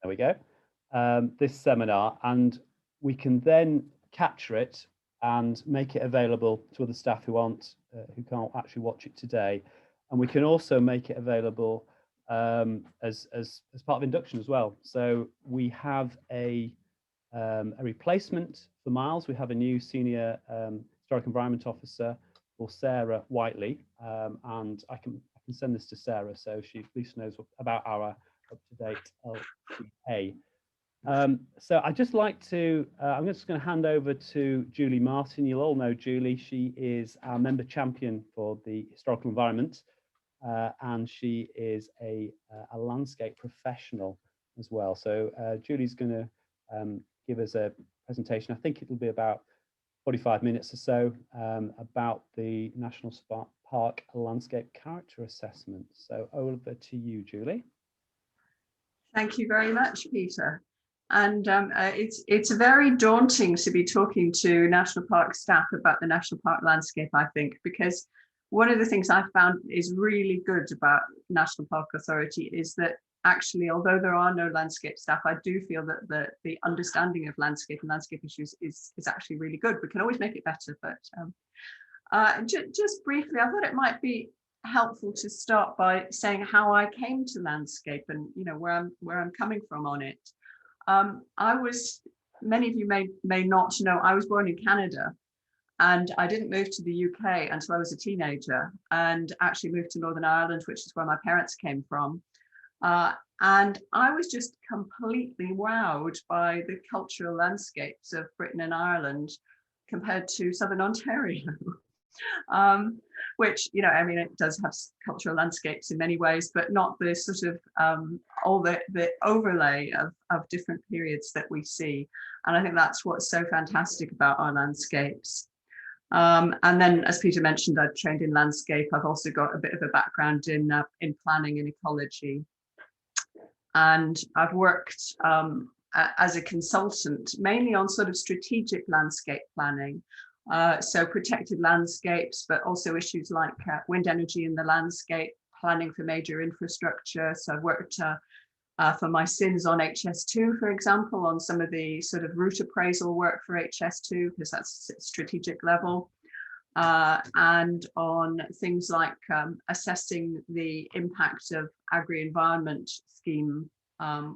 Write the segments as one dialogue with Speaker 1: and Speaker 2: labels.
Speaker 1: there we go, this seminar, and we can then capture it and make it available to other staff who can't actually watch it today. And we can also make it available as part of induction as well. So we have a replacement for Miles. We have a new senior historic environment officer for Sarah Whiteley, and I can send this to Sarah so she at least knows about our up-to-date LCA. So I'd just like to, I'm just going to hand over to Julie Martin. You'll all know Julie. She is our member champion for the historical environment, and she is a landscape professional as well. So Julie's going to give us a presentation. I think it'll be about 45 minutes or so about the National Park Landscape Character Assessment. So over to you, Julie.
Speaker 2: Thank you very much, Peter. And it's very daunting to be talking to National Park staff about the National Park landscape, I think, because one of the things I found is really good about National Park Authority is that actually, although there are no landscape staff, I do feel that the understanding of landscape and landscape issues is actually really good. We can always make it better, but just briefly, I thought it might be helpful to start by saying how I came to landscape and where I'm coming from on it. Many of you may not know, I was born in Canada, and I didn't move to the UK until I was a teenager, and actually moved to Northern Ireland, which is where my parents came from. And I was just completely wowed by the cultural landscapes of Britain and Ireland compared to Southern Ontario. Which, I mean, it does have cultural landscapes in many ways, but not the sort of all the overlay of different periods that we see. And I think that's what's so fantastic about our landscapes. And then, as Peter mentioned, I've trained in landscape. I've also got a bit of a background in planning and ecology. And I've worked as a consultant, mainly on sort of strategic landscape planning. So protected landscapes, but also issues like wind energy in the landscape, planning for major infrastructure. So I've worked for my sins on HS2, for example, on some of the sort of route appraisal work for HS2, because that's strategic level, and on things like assessing the impact of agri-environment scheme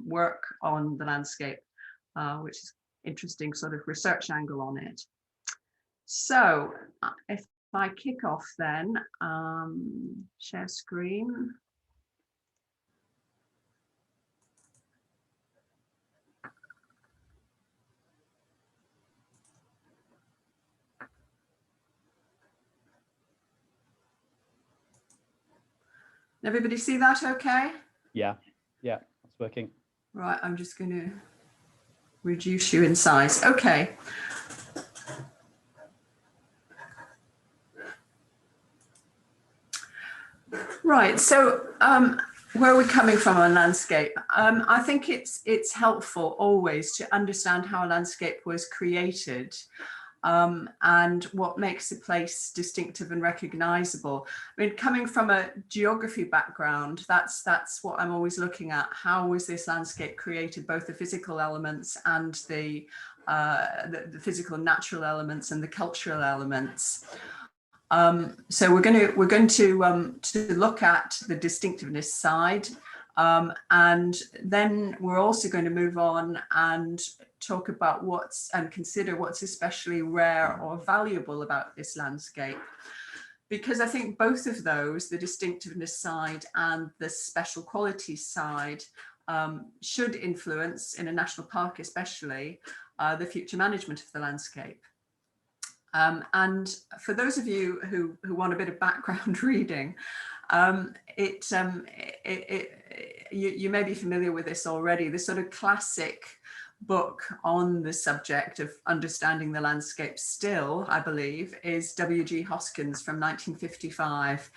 Speaker 2: work on the landscape, which is interesting sort of research angle on it. So if I kick off then, share screen. Everybody see that okay?
Speaker 1: Yeah, that's working.
Speaker 2: Right, I'm just going to reduce you in size. Okay. Right, so where are we coming from on landscape? I think it's helpful always to understand how a landscape was created and what makes a place distinctive and recognizable. I mean, coming from a geography background, that's what I'm always looking at. How was this landscape created, both the physical elements and the physical natural elements and the cultural elements. So we're going to look at the distinctiveness side, and then we're also going to move on and talk about consider what's especially rare or valuable about this landscape. Because I think both of those, the distinctiveness side and the special qualities side, should influence, in a national park especially, the future management of the landscape. And for those of you who want a bit of background reading, you may be familiar with this already. The sort of classic book on the subject of understanding the landscape still, I believe, is W.G. Hoskins from 1955,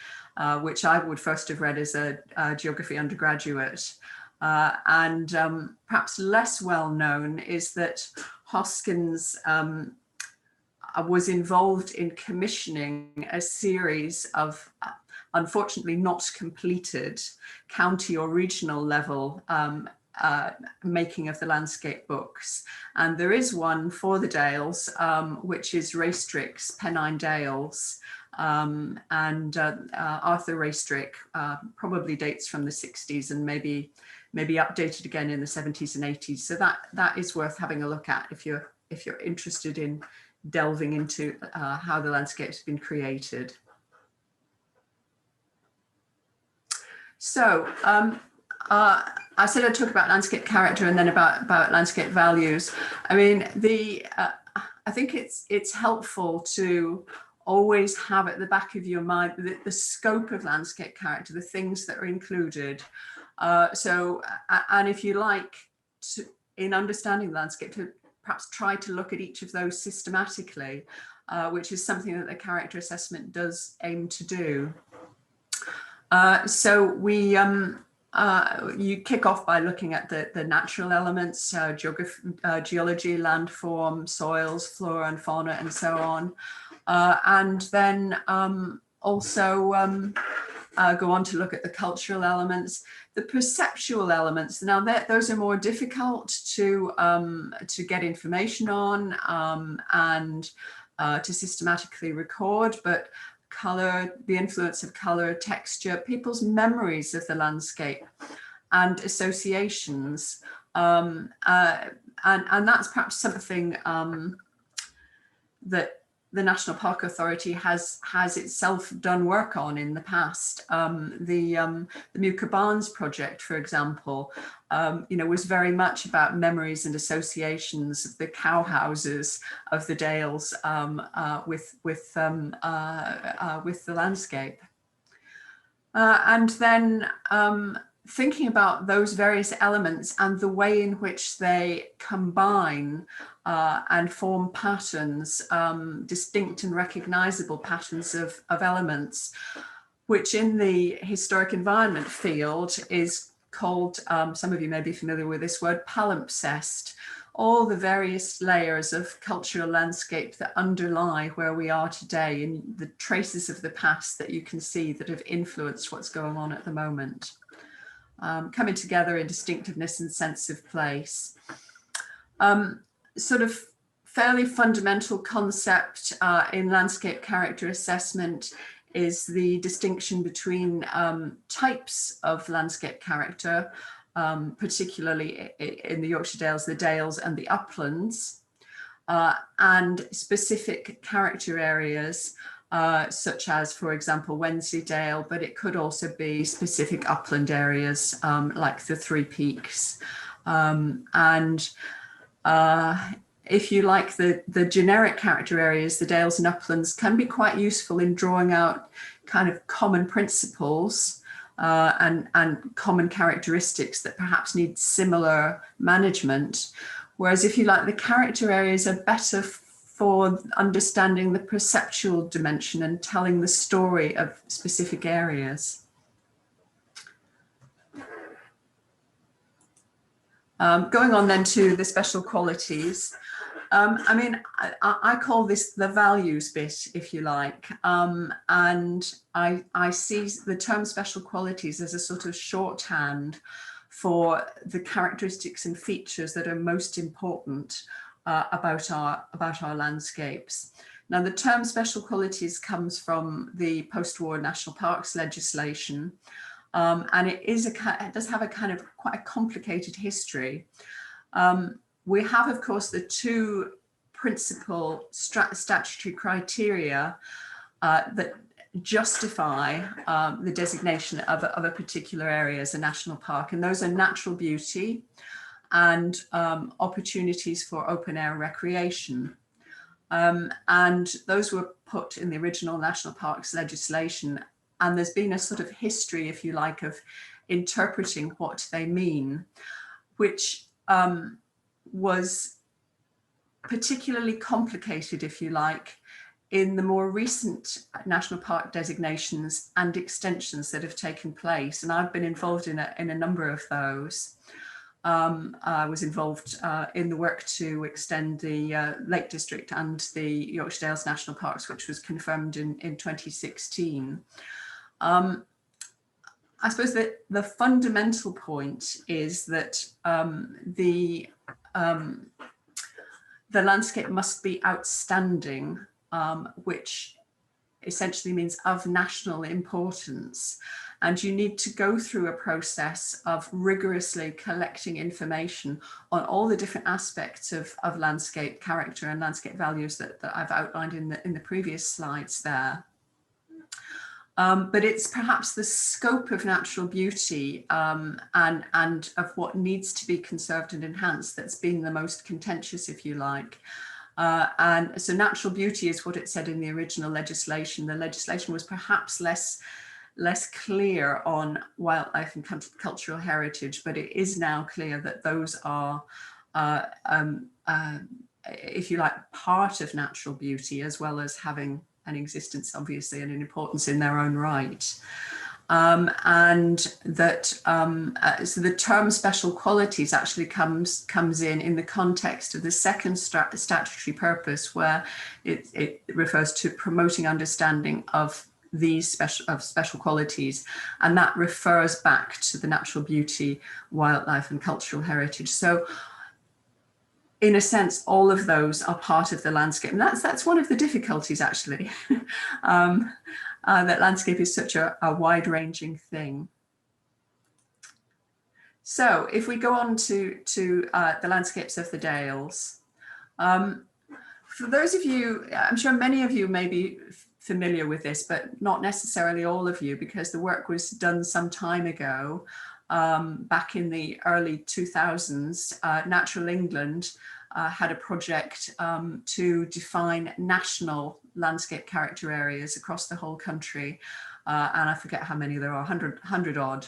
Speaker 2: which I would first have read as a geography undergraduate. And perhaps less well known is that Hoskins was involved in commissioning a series of unfortunately not completed county or regional level making of the landscape books. And there is one for the Dales, which is Raystrick's Pennine Dales. And Arthur Raystrick probably dates from the 60s and maybe updated again in the 70s and 80s. So that is worth having a look at if you're interested in delving into how the landscapes have been created. So I said I'd talk about landscape character and then about landscape values. I mean, I think it's helpful to always have at the back of your mind the scope of landscape character, the things that are included. And if you like, in understanding the landscape, to perhaps try to look at each of those systematically, which is something that the character assessment does aim to do. So you kick off by looking at the natural elements, geology, landform, soils, flora and fauna, and so on. And then also go on to look at the cultural elements, the perceptual elements. Now those are more difficult to get information on and to systematically record, but color, the influence of color, texture, people's memories of the landscape and associations. And that's perhaps something that the National Park Authority has itself done work on in the past. The Muka Barnes project, for example, was very much about memories and associations of the cow houses of the Dales with the landscape. And then thinking about those various elements and the way in which they combine and form patterns, distinct and recognizable patterns of elements, which in the historic environment field is called, some of you may be familiar with this word, palimpsest, all the various layers of cultural landscape that underlie where we are today and the traces of the past that you can see that have influenced what's going on at the moment. Coming together in distinctiveness and sense of place. Sort of fairly fundamental concept in landscape character assessment is the distinction between types of landscape character, particularly in the Yorkshire Dales, the Dales and the uplands, and specific character areas, such as, for example, Wensleydale, but it could also be specific upland areas like the Three Peaks. If you like, the generic character areas, the Dales and uplands, can be quite useful in drawing out kind of common principles and common characteristics that perhaps need similar management. Whereas if you like, the character areas are better for understanding the perceptual dimension and telling the story of specific areas. Going on then to the special qualities. I mean, I call this the values bit, if you like, and I see the term special qualities as a sort of shorthand for the characteristics and features that are most important about our landscapes. Now, the term special qualities comes from the post-war national parks legislation, and it does have a kind of quite a complicated history. We have, of course, the two principal statutory criteria that justify the designation of a particular area as a national park, and those are natural beauty and opportunities for open air recreation. And those were put in the original national parks legislation, and there's been a sort of history, if you like, of interpreting what they mean, which was particularly complicated, if you like, in the more recent national park designations and extensions that have taken place. And I've been involved in a number of those. I was involved in the work to extend the Lake District and the Yorkshire Dales National Parks, which was confirmed in 2016. I suppose that the fundamental point is that the landscape must be outstanding, which essentially means of national importance. And you need to go through a process of rigorously collecting information on all the different aspects of landscape character and landscape values that I've outlined in the previous slides there. But it's perhaps the scope of natural beauty and of what needs to be conserved and enhanced that's been the most contentious, if you like. And so natural beauty is what it said in the original legislation. The legislation was perhaps less clear on wildlife and cultural heritage, but it is now clear that those are, if you like, part of natural beauty, as well as having an existence, obviously, and an importance in their own right. And that so the term special qualities actually comes in the context of the second statutory purpose, where it refers to promoting understanding of these special qualities, and that refers back to the natural beauty, wildlife, and cultural heritage. So in a sense, all of those are part of the landscape, and that's one of the difficulties, actually. That landscape is such a wide-ranging thing. So if we go on to the landscapes of the Dales, for those of you, I'm sure many of you may be familiar with this, but not necessarily all of you, because the work was done some time ago, back in the early 2000s. Natural England had a project to define national landscape character areas across the whole country, and I forget how many there are, 100 odd.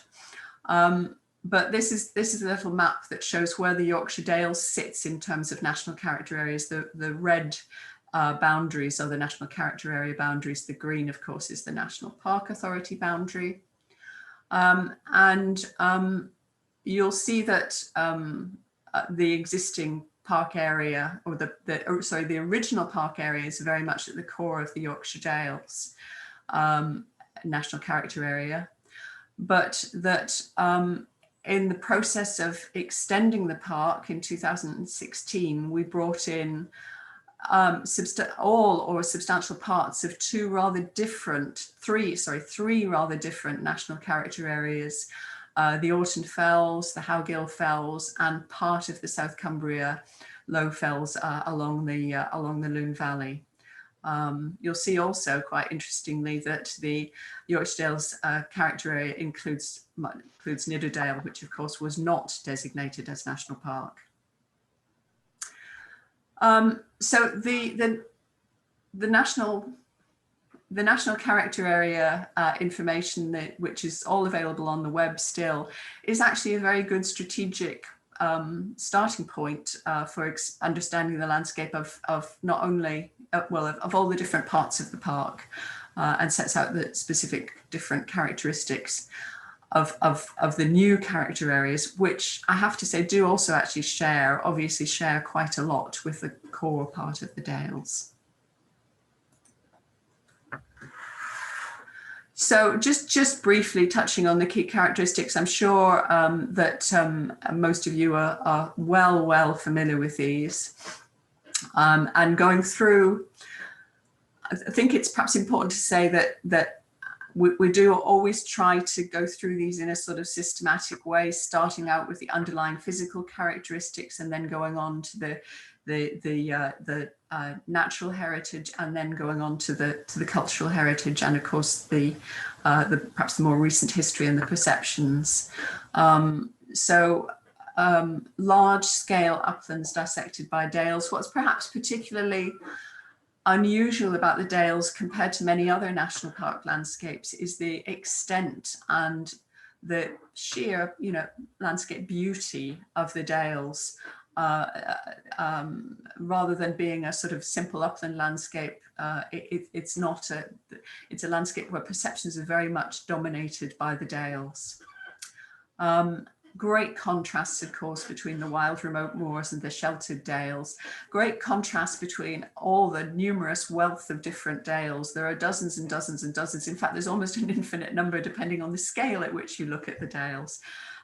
Speaker 2: But this is a little map that shows where the Yorkshire Dales sits in terms of national character areas. The red boundaries are the national character area boundaries. The green, of course, is the National Park Authority boundary. And you'll see that the existing park area, or the original park area, is very much at the core of the Yorkshire Dales national character area, but that in the process of extending the park in 2016, we brought in all or substantial parts of three rather different national character areas, the Orton Fells, the Howgill Fells, and part of the South Cumbria Low Fells along the Lune Valley. You'll see also, quite interestingly, that the Yorkshire Dales character area includes Nidderdale, which of course was not designated as national park. So the national character area information, which is all available on the web still, is actually a very good strategic starting point for understanding the landscape of not only of all the different parts of the park, and sets out the specific different characteristics of the new character areas, which I have to say do also actually obviously share quite a lot with the core part of the Dales. So just briefly touching on the key characteristics, I'm sure that most of you are well familiar with these. And going through, I think it's perhaps important to say that we do always try to go through these in a sort of systematic way, starting out with the underlying physical characteristics and then going on to the natural heritage, and then going on to the cultural heritage, and of course perhaps the more recent history and the perceptions. Large scale uplands dissected by Dales. What's perhaps particularly unusual about the Dales compared to many other national park landscapes is the extent and the sheer, landscape beauty of the Dales. Rather than being a sort of simple upland landscape, it's a landscape where perceptions are very much dominated by the Dales. Great contrasts, of course, between the wild remote moors and the sheltered dales. Great contrast between all the numerous wealth of different dales. There are dozens and dozens and dozens. In fact, there's almost an infinite number depending on the scale at which you look at the dales.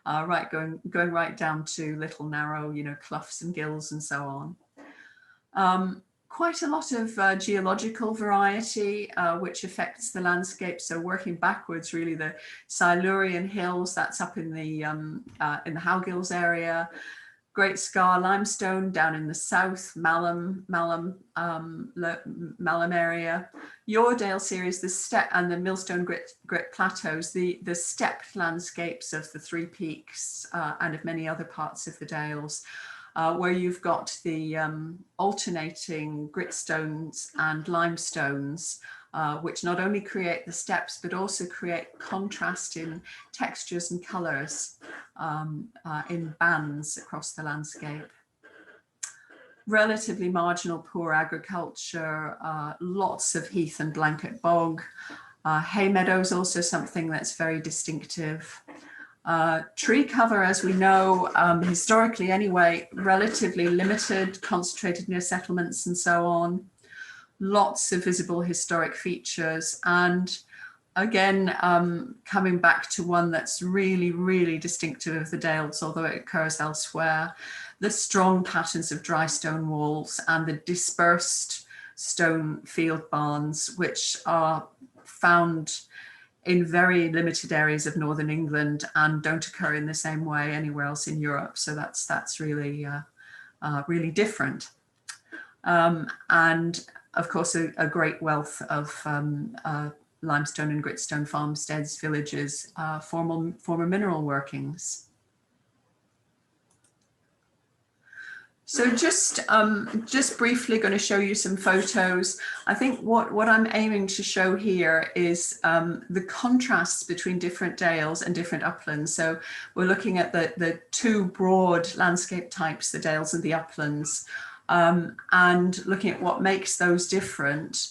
Speaker 2: Going right down to little narrow, cloughs and gills and so on. Quite a lot of geological variety, which affects the landscape. So working backwards, really, the Silurian hills, that's up in the Howgills area. Great Scar limestone down in the south, Malham area. Yoredale series, the steppe and the Millstone Grit Plateaus, the steppe landscapes of the Three Peaks and of many other parts of the Dales. Where you've got the alternating gritstones and limestones, which not only create the steppes, but also create contrast in textures and colours in bands across the landscape. Relatively marginal poor agriculture, lots of heath and blanket bog. Hay meadows, also something that's very distinctive. Tree cover, as we know, historically anyway, relatively limited, concentrated near settlements and so on. Lots of visible historic features. And again, coming back to one that's really, really distinctive of the Dales, although it occurs elsewhere, the strong patterns of dry stone walls and the dispersed stone field barns, which are found in very limited areas of northern England and don't occur in the same way anywhere else in Europe. So that's really, really different. And of course, a great wealth of limestone and gritstone farmsteads, villages, former mineral workings. So just briefly going to show you some photos. I think what I'm aiming to show here is the contrasts between different dales and different uplands. So we're looking at the two broad landscape types, the dales and the uplands, and looking at what makes those different,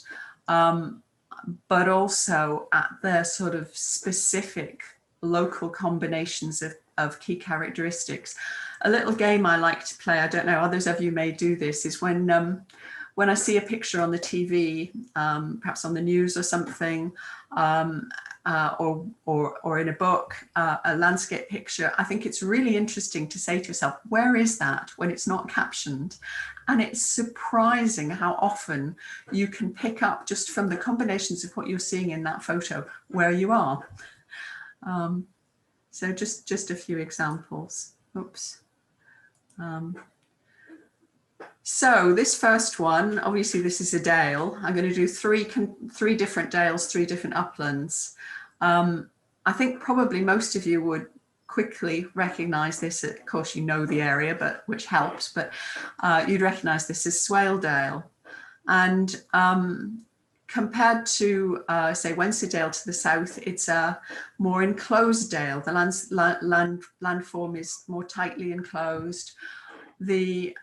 Speaker 2: but also at their sort of specific local combinations of key characteristics. A little game I like to play, I don't know, others of you may do this, is when I see a picture on the TV, perhaps on the news or something, or in a book, a landscape picture, I think it's really interesting to say to yourself, where is that when it's not captioned? And it's surprising how often you can pick up just from the combinations of what you're seeing in that photo, where you are. So just a few examples. Oops. So this first one, obviously this is a dale. I'm going to do three different dales, three different uplands. I think probably most of you would quickly recognize this. Of course, you know the area, but which helps, but you'd recognize this as Swaledale. And compared to, say, Wensleydale to the south, it's a more enclosed dale. The landform is more tightly enclosed. The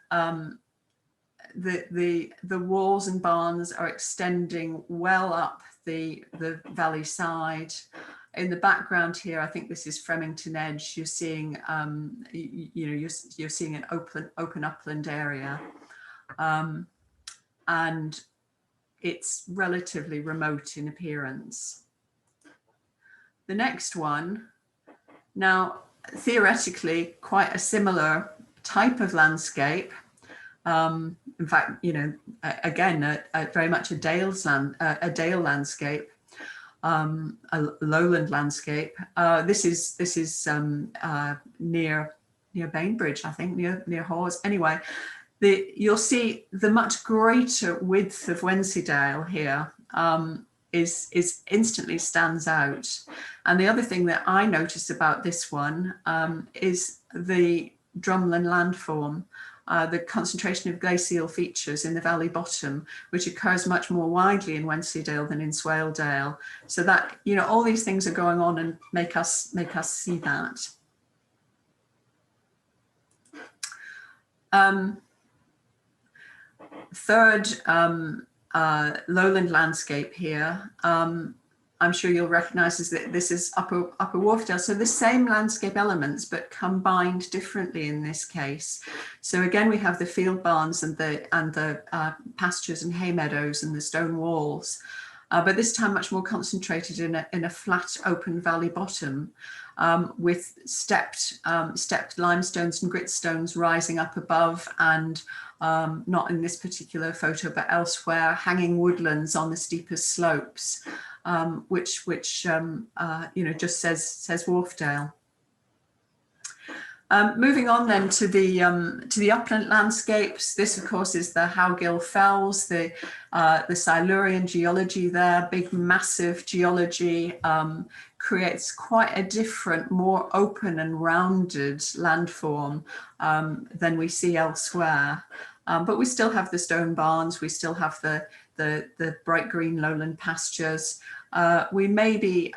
Speaker 2: walls and barns are extending well up the valley side. In the background here, I think this is Fremington Edge. You're seeing, you're seeing an open upland area, and it's relatively remote in appearance. The next one, now theoretically quite a similar type of landscape. In fact, again, very much a dale landscape, a lowland landscape. This is near Bainbridge, I think, near Hawes. Anyway, you'll see the much greater width of Wensleydale here is instantly stands out. And the other thing that I noticed about this one is the drumlin landform. The concentration of glacial features in the valley bottom, which occurs much more widely in Wensleydale than in Swaledale. So that, all these things are going on and make us see that. Third lowland landscape here. I'm sure you'll recognise is that this is Upper Wharfdale. So the same landscape elements, but combined differently in this case. So again, we have the field barns and the pastures and hay meadows and the stone walls, but this time much more concentrated in a flat open valley bottom, with stepped limestones and gritstones rising up above, and not in this particular photo, but elsewhere, hanging woodlands on the steepest slopes. Which you know, just says Wharfdale. Moving on then to the upland landscapes. This, of course, is the Howgill Fells, the Silurian geology there, big, massive geology, creates quite a different, more open and rounded landform than we see elsewhere. But we still have the stone barns, we still have the bright green lowland pastures. We may be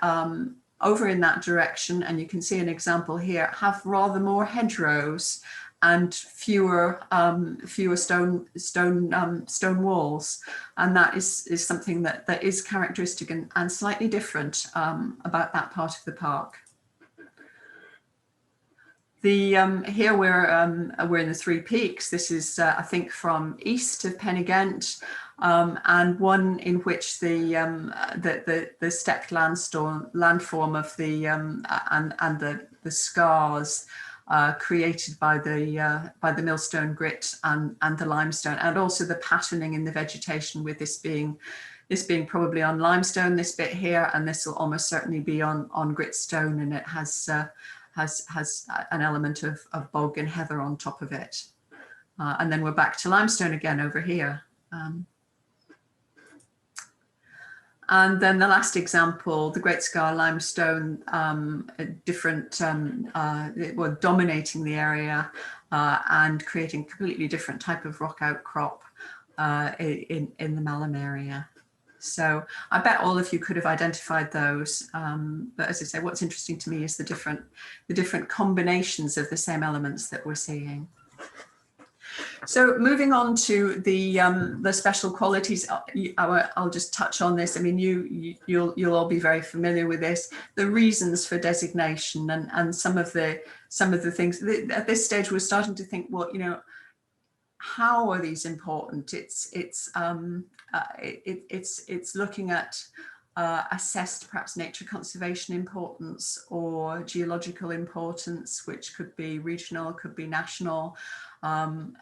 Speaker 2: over in that direction, and you can see an example here, have rather more hedgerows and fewer stone walls, and that is something that is characteristic and slightly different about that part of the park. Here we're in the Three Peaks. This is I think from east of Pen-y-Ghent, and one in which the stepped landform of the scars created by the millstone grit and the limestone, and also the patterning in the vegetation, with this being probably on limestone, this bit here, and this will almost certainly be on gritstone, and it has an element of bog and heather on top of it. And then we're back to limestone again over here. And then the last example, the Great Scar limestone, dominating the area and creating a completely different type of rock outcrop in the Malham area. So I bet all of you could have identified those, but as I say, what's interesting to me is the different combinations of the same elements that we're seeing. So moving on to the special qualities, I'll just touch on this. I mean, you'll all be very familiar with this. The reasons for designation and some of the things. At this stage, we're starting to think, well, you know, how are these important? It's looking at assessed perhaps nature conservation importance or geological importance, which could be regional, could be national. There's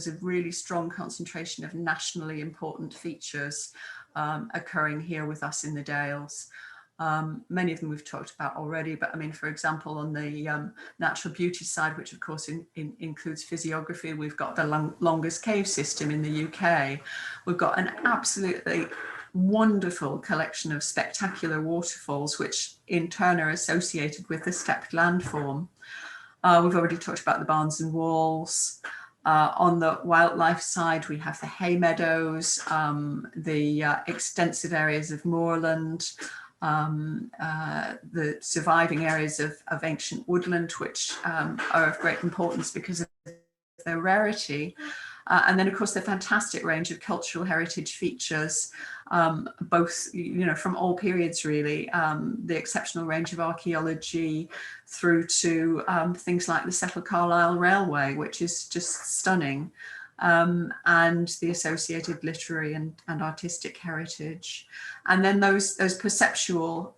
Speaker 2: a really strong concentration of nationally important features occurring here with us in the Dales. Many of them we've talked about already, but I mean, for example, on the natural beauty side, which of course includes physiography, we've got the longest cave system in the UK. We've got an absolutely wonderful collection of spectacular waterfalls, which in turn are associated with the stepped landform. We've already talked about the barns and walls. On the wildlife side, we have the hay meadows, the extensive areas of moorland, the surviving areas of ancient woodland, which are of great importance because of their rarity. And then, of course, the fantastic range of cultural heritage features, both, you know, from all periods, really, the exceptional range of archaeology through to things like the Settle Carlisle Railway, which is just stunning, and the associated literary and artistic heritage. And then those perceptual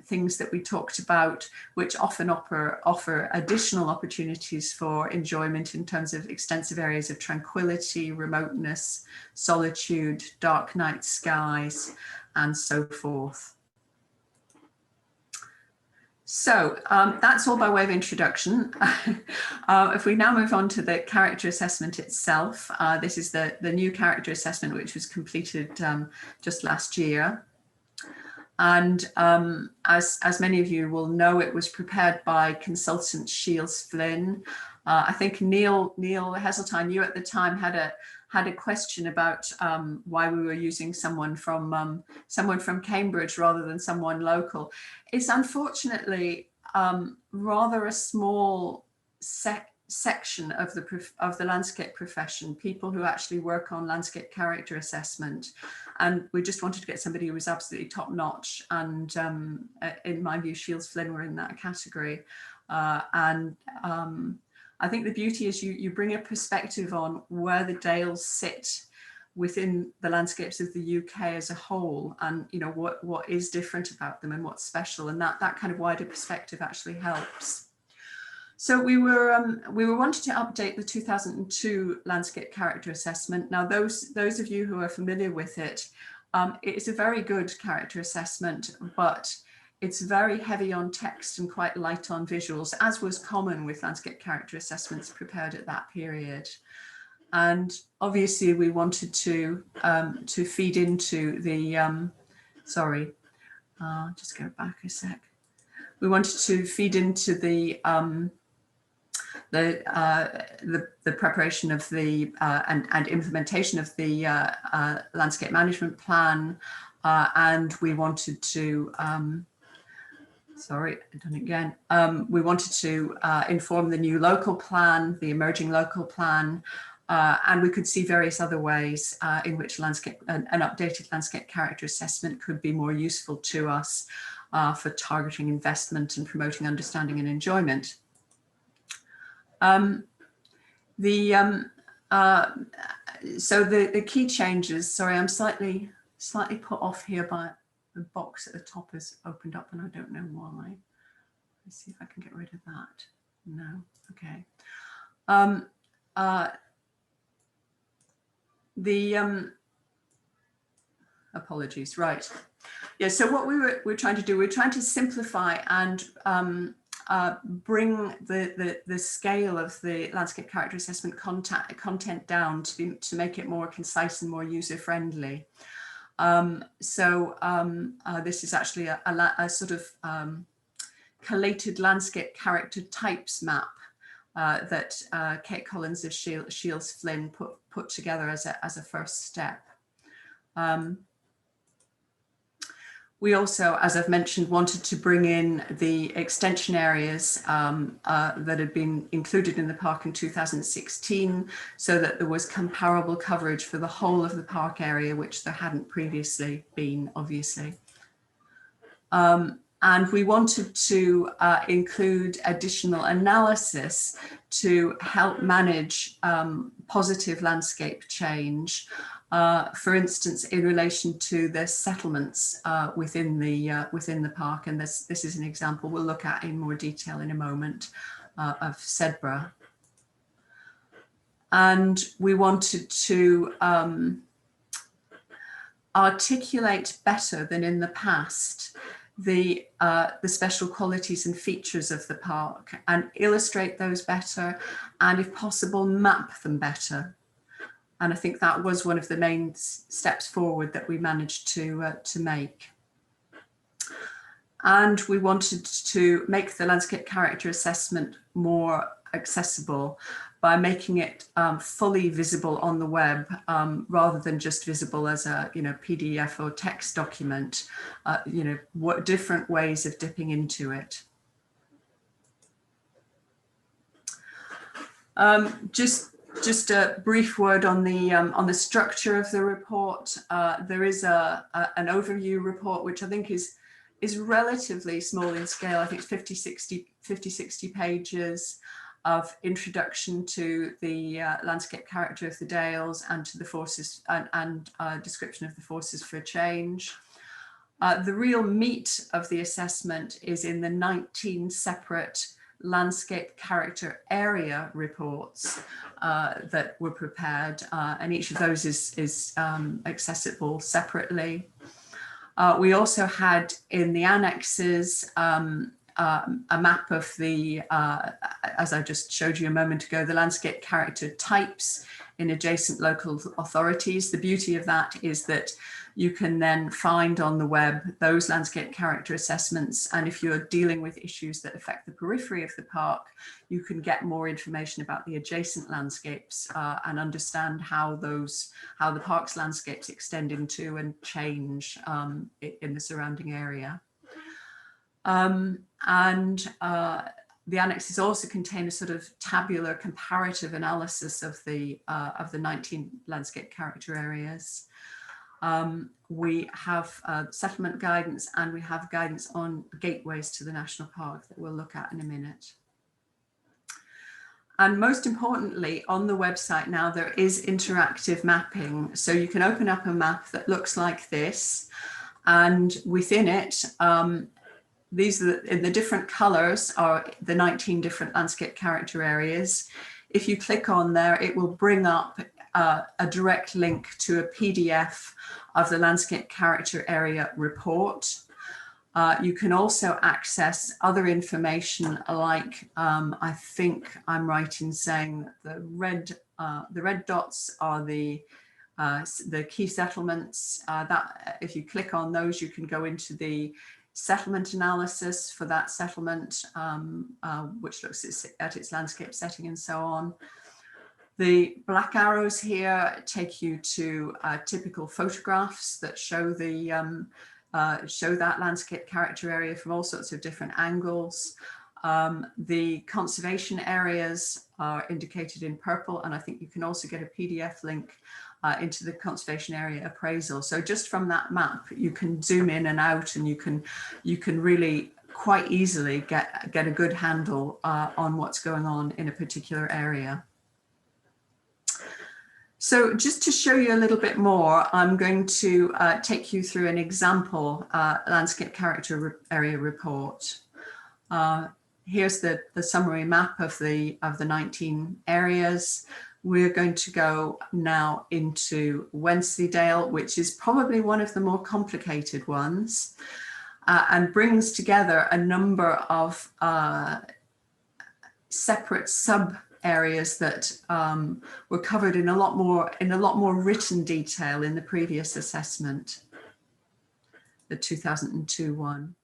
Speaker 2: things that we talked about, which often offer additional opportunities for enjoyment in terms of extensive areas of tranquility, remoteness, solitude, dark night skies, and so forth. So that's all by way of introduction. If we now move on to the character assessment itself, this is the new character assessment, which was completed just last year. And as many of you will know, it was prepared by consultant Shields Flynn. I think Neil Heseltine, you at the time had a question about why we were using someone from Cambridge rather than someone local. It's unfortunately rather a small section of the landscape profession, people who actually work on landscape character assessment, and we just wanted to get somebody who was absolutely top notch. And in my view, Shields Flynn were in that category. I think the beauty is you bring a perspective on where the Dales sit within the landscapes of the UK as a whole, and what is different about them and what's special, and that kind of wider perspective actually helps. So we were wanting to update the 2002 landscape character assessment. Now those of you who are familiar with it, it is a very good character assessment, but it's very heavy on text and quite light on visuals, as was common with landscape character assessments prepared at that period. And obviously we wanted to feed into the, just go back a sec. We wanted to feed into the preparation of the and implementation of the landscape management plan, and we wanted to we wanted to inform the new local plan, the emerging local plan, and we could see various other ways in which an updated landscape character assessment could be more useful to us for targeting investment and promoting understanding and enjoyment. So the key changes, sorry, I'm slightly put off here by the box at the top has opened up and I don't know why. Let's see if I can get rid of that. No, okay. Apologies, right. Yeah, so what we're trying to do, we're trying to simplify and bring the scale of the landscape character assessment content down to make it more concise and more user-friendly. This is actually a sort of collated landscape character types map that Kate Collins of Shields Flynn put together as a first step. We also, as I've mentioned, wanted to bring in the extension areas that had been included in the park in 2016, so that there was comparable coverage for the whole of the park area, which there hadn't previously been, obviously. And we wanted to include additional analysis to help manage positive landscape change. For instance, in relation to the settlements within the park, and this is an example we'll look at in more detail in a moment of Sedbergh. And we wanted to articulate better than in the past the special qualities and features of the park, and illustrate those better, and if possible, map them better. And I think that was one of the main steps forward that we managed to make. And we wanted to make the landscape character assessment more accessible by making it fully visible on the web, rather than just visible as a PDF or text document. What different ways of dipping into it. Just a brief word on the structure of the report. There is an overview report, which I think is relatively small in scale. I think it's 50-60 pages of introduction to the landscape character of the Dales and to the forces and description of the forces for change. The real meat of the assessment is in the 19 separate landscape character area reports that were prepared, and each of those is accessible separately. We also had in the annexes a map of the, as I just showed you a moment ago, the landscape character types in adjacent local authorities. The beauty of that is that you can then find on the web those landscape character assessments, and if you're dealing with issues that affect the periphery of the park, you can get more information about the adjacent landscapes and understand how the park's landscapes extend into and change in the surrounding area. the annexes also contain a sort of tabular comparative analysis of the 19 landscape character areas. We have settlement guidance, and we have guidance on gateways to the national park that we'll look at in a minute. And most importantly, on the website now, there is interactive mapping. So you can open up a map that looks like this, and within it, these are the different colors are the 19 different landscape character areas. If you click on there, it will bring up a direct link to a PDF of the landscape character area report. You can also access other information like, I think I'm right in saying that the red dots are the key settlements. That if you click on those, you can go into the settlement analysis for that settlement, which looks at its landscape setting and so on. The black arrows here take you to typical photographs that show the show that landscape character area from all sorts of different angles. The conservation areas are indicated in purple, and I think you can also get a PDF link into the conservation area appraisal. So just from that map, you can zoom in and out, and you can really quite easily get a good handle on what's going on in a particular area. So just to show you a little bit more, I'm going to take you through an example landscape character area report. Here's the summary map of the 19 areas. We're going to go now into Wensleydale, which is probably one of the more complicated ones, and brings together a number of separate sub areas that were covered in a lot more written detail in the previous assessment, the 2002 one.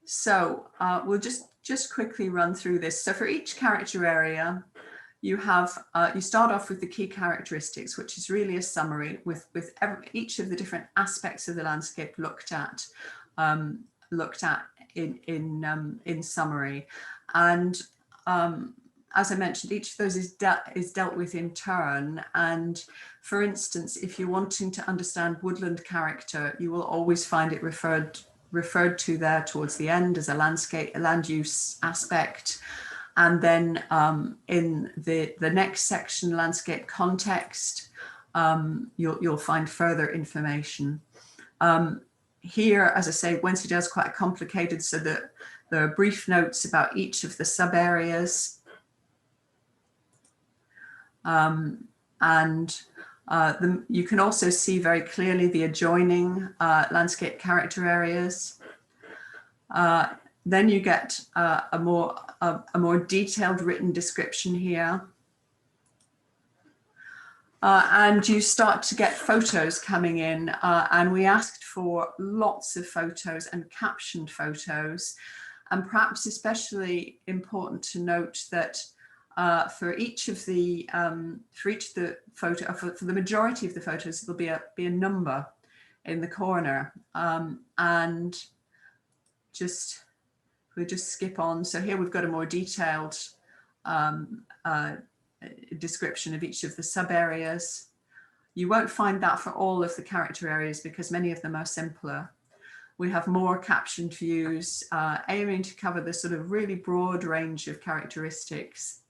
Speaker 2: So we'll just quickly run through this. So for each character area, you have you start off with the key characteristics, which is really a summary with each of the different aspects of the landscape looked at in summary. And as I mentioned, each of those is dealt with in turn. And for instance, if you're wanting to understand woodland character, you will always find it referred to there towards the end as a land use aspect. And then in the next section, landscape context, you'll find further information. Here, as I say, Wensleydale is quite complicated, so that there are brief notes about each of the sub areas. You can also see very clearly the adjoining landscape character areas. Then you get a more detailed written description here. And you start to get photos coming in, and we asked for lots of photos and captioned photos. And perhaps especially important to note that for the majority of the photos, there'll be a number in the corner, and we'll just skip on. So here we've got a more detailed description of each of the sub areas. You won't find that for all of the character areas because many of them are simpler. We have more captioned views, aiming to cover the sort of really broad range of characteristics.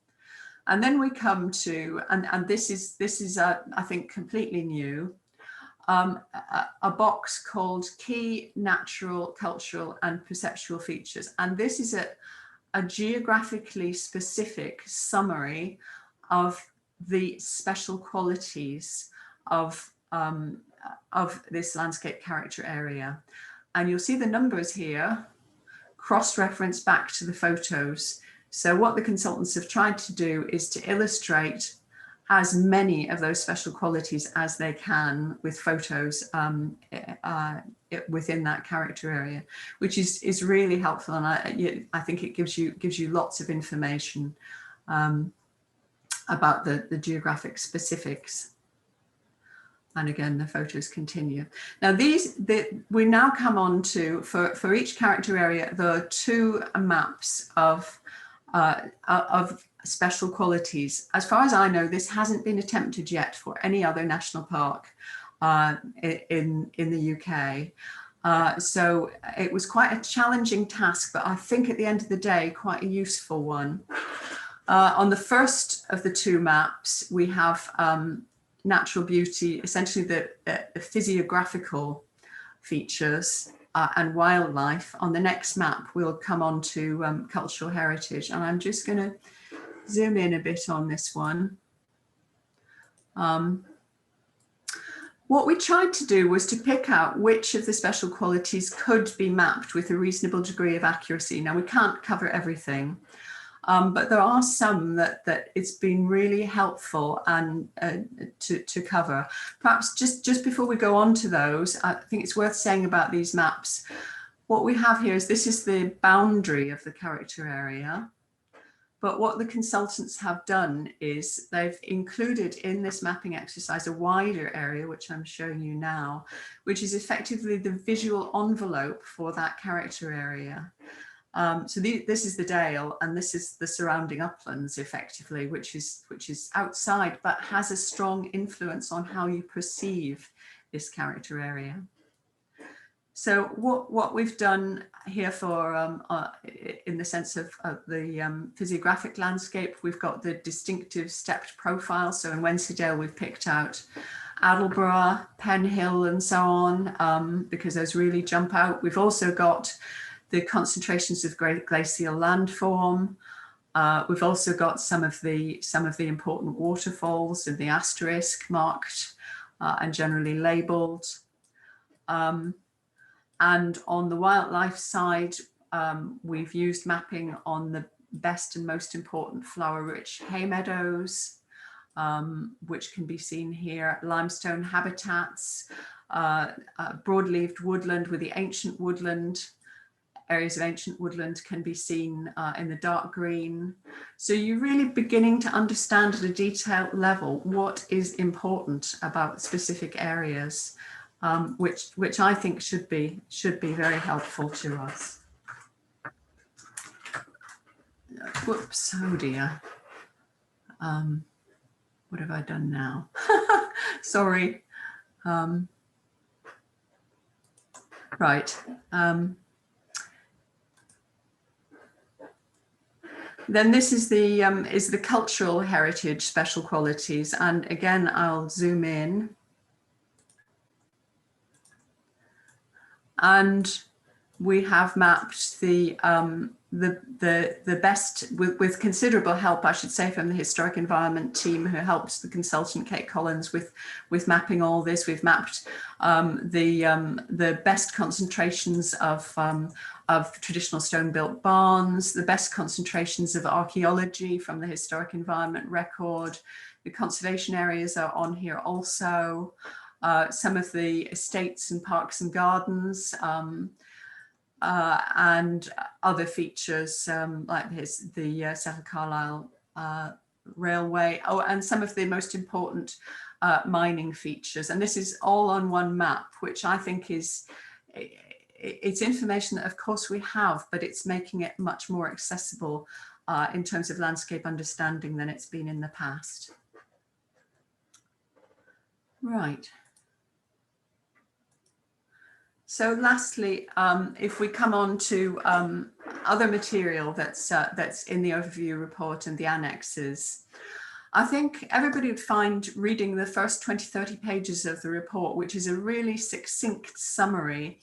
Speaker 2: And then we come to, and this is I think completely new, a box called Key Natural, Cultural and Perceptual Features. And this is a geographically specific summary of the special qualities of this landscape character area. And you'll see the numbers here cross-referenced back to the photos. So what the consultants have tried to do is to illustrate as many of those special qualities as they can with photos within that character area, which is really helpful. And I think it gives you lots of information about the geographic specifics. And again, the photos continue. Now we now come on to, for each character area, there are 2 maps of special qualities. As far as I know, this hasn't been attempted yet for any other national park in the UK. So it was quite a challenging task, but I think at the end of the day, quite a useful one. On the first of the 2 maps, we have natural beauty, essentially the physiographical features and wildlife. On the next map, we'll come on to cultural heritage, and I'm just going to zoom in a bit on this one. What we tried to do was to pick out which of the special qualities could be mapped with a reasonable degree of accuracy. Now, we can't cover everything, but there are some that it's been really helpful and to cover. Perhaps just before we go on to those, I think it's worth saying about these maps. What we have here is this is the boundary of the character area. But what the consultants have done is they've included in this mapping exercise a wider area, which I'm showing you now, which is effectively the visual envelope for that character area. So this is the Dale, and this is the surrounding uplands, effectively, which is outside, but has a strong influence on how you perceive this character area. So what we've done here for, in the sense of the physiographic landscape, we've got the distinctive stepped profile. So in Wensleydale, we've picked out Attleborough, Penhill, and so on, because those really jump out. We've also got the concentrations of glacial landform. We've also got some of the important waterfalls in the asterisk marked and generally labelled. And on the wildlife side, we've used mapping on the best and most important flower-rich hay meadows, which can be seen here, limestone habitats, broad-leaved woodland with the ancient woodland. Areas of ancient woodland can be seen in the dark green. So you're really beginning to understand at a detailed level what is important about specific areas, which I think should be very helpful to us. Whoops, oh dear. What have I done now? Sorry. Right. Then this is the cultural heritage special qualities, and again I'll zoom in, and we have mapped the best, with considerable help, I should say, from the historic environment team who helped the consultant Kate Collins with mapping all this. We've mapped the best concentrations of traditional stone-built barns, the best concentrations of archaeology from the historic environment record. The conservation areas are on here also. Some of the estates and parks and gardens, and other features like the Settle Carlisle Railway. Oh, and some of the most important mining features. And this is all on one map, which I think is, it's information that of course we have, but it's making it much more accessible in terms of landscape understanding than it's been in the past. Right. So lastly, if we come on to other material that's in the overview report and the annexes, I think everybody would find reading the first 20, 30 pages of the report, which is a really succinct summary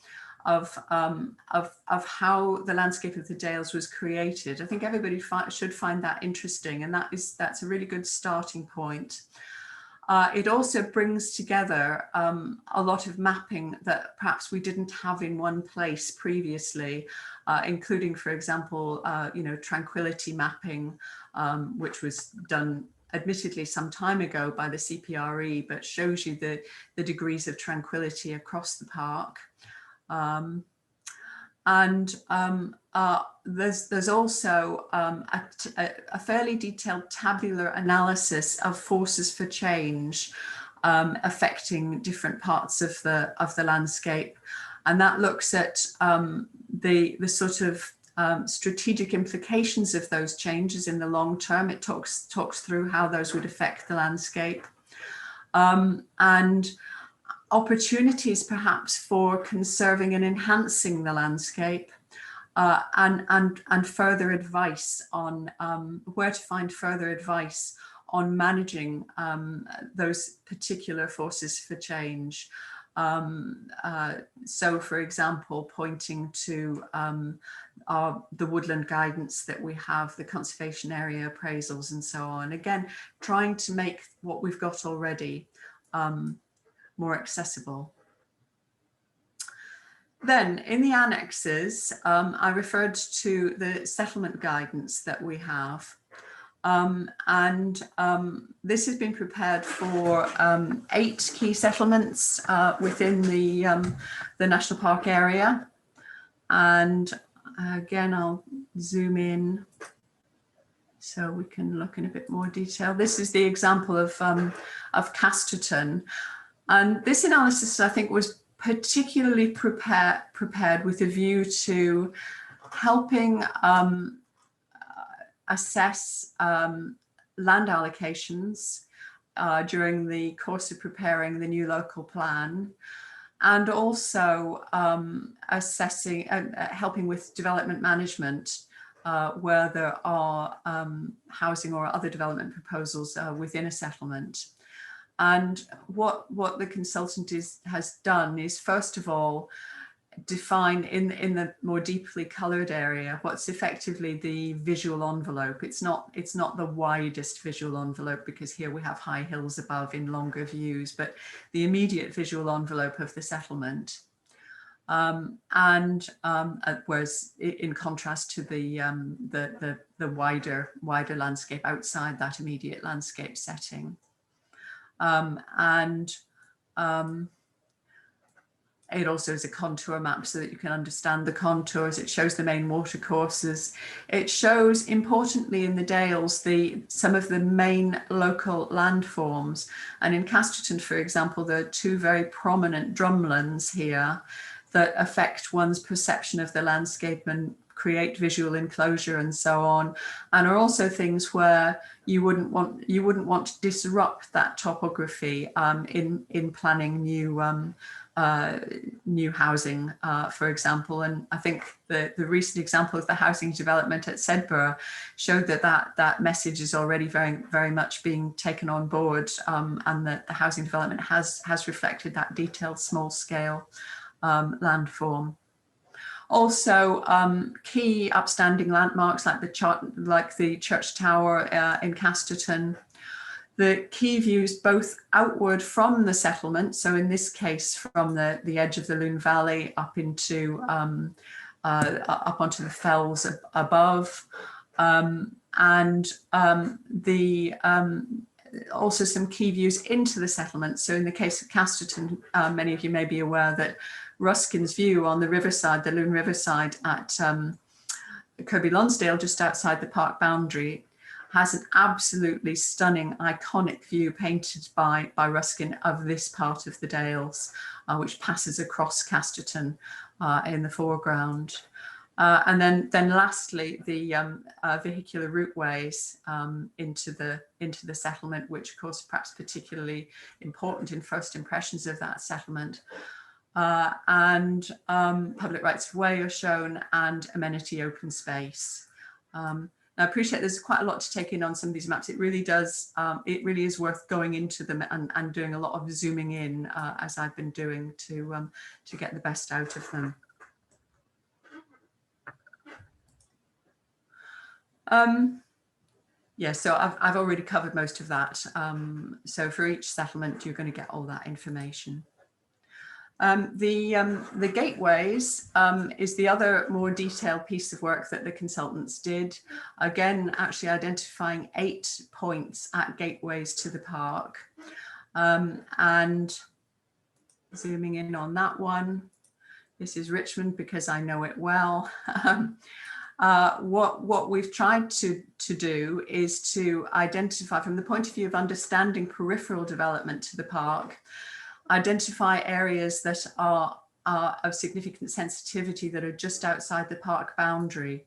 Speaker 2: of how the landscape of the Dales was created. I think everybody should find that interesting, and that's a really good starting point. It also brings together a lot of mapping that perhaps we didn't have in one place previously, including, for example, tranquility mapping, which was done admittedly some time ago by the CPRE, but shows you the degrees of tranquility across the park. There's also a fairly detailed tabular analysis of forces for change affecting different parts of the landscape. And that looks at the sort of strategic implications of those changes in the long term. It talks through how those would affect the landscape, and opportunities perhaps for conserving and enhancing the landscape, and further advice on where to find further advice on managing those particular forces for change. So, for example, pointing to the woodland guidance that we have, the conservation area appraisals and so on. Again, trying to make what we've got already more accessible. Then in the annexes, I referred to the settlement guidance that we have. This has been prepared for 8 key settlements within the national park area. And again, I'll zoom in so we can look in a bit more detail. This is the example of Casterton. And this analysis, I think, was particularly prepared with a view to helping assess land allocations during the course of preparing the new local plan, and also assessing, helping with development management where there are housing or other development proposals within a settlement. And what the consultant has done is, first of all, define in the more deeply coloured area what's effectively the visual envelope. It's not the widest visual envelope, because here we have high hills above in longer views, but the immediate visual envelope of the settlement. Whereas in contrast to the wider landscape outside that immediate landscape setting. It also is a contour map so that you can understand the contours. It shows the main watercourses. It shows, importantly, in the Dales, some of the main local landforms. And in Casterton, for example, there are 2 very prominent drumlins here that affect one's perception of the landscape and create visual enclosure and so on, and are also things where you wouldn't want to disrupt that topography in planning new housing, for example. And I think the recent example of the housing development at Sedbergh showed that message is already very much being taken on board, and that the housing development has reflected that detailed small scale landform. Also, key upstanding landmarks like the church tower in Casterton. The key views both outward from the settlement, so in this case from the edge of the Lune Valley up into up onto the fells above, also some key views into the settlement. So in the case of Casterton, many of you may be aware that Ruskin's view on the riverside, the Lune riverside at Kirby Lonsdale, just outside the park boundary, has an absolutely stunning, iconic view painted by Ruskin of this part of the Dales, which passes across Casterton in the foreground. And then lastly, the vehicular routeways into the settlement, which of course perhaps particularly important in first impressions of that settlement. And public rights of way are shown, and amenity open space. I appreciate there's quite a lot to take in on some of these maps. It really does, it really is worth going into them and doing a lot of zooming in, as I've been doing, to get the best out of them. Yeah, so I've already covered most of that. So for each settlement, you're going to get all that information. The gateways is the other more detailed piece of work that the consultants did. Again, actually identifying 8 points at gateways to the park. And zooming in on that one, this is Richmond because I know it well. what we've tried to do is to identify, from the point of view of understanding peripheral development to the park, identify areas that are of significant sensitivity that are just outside the park boundary.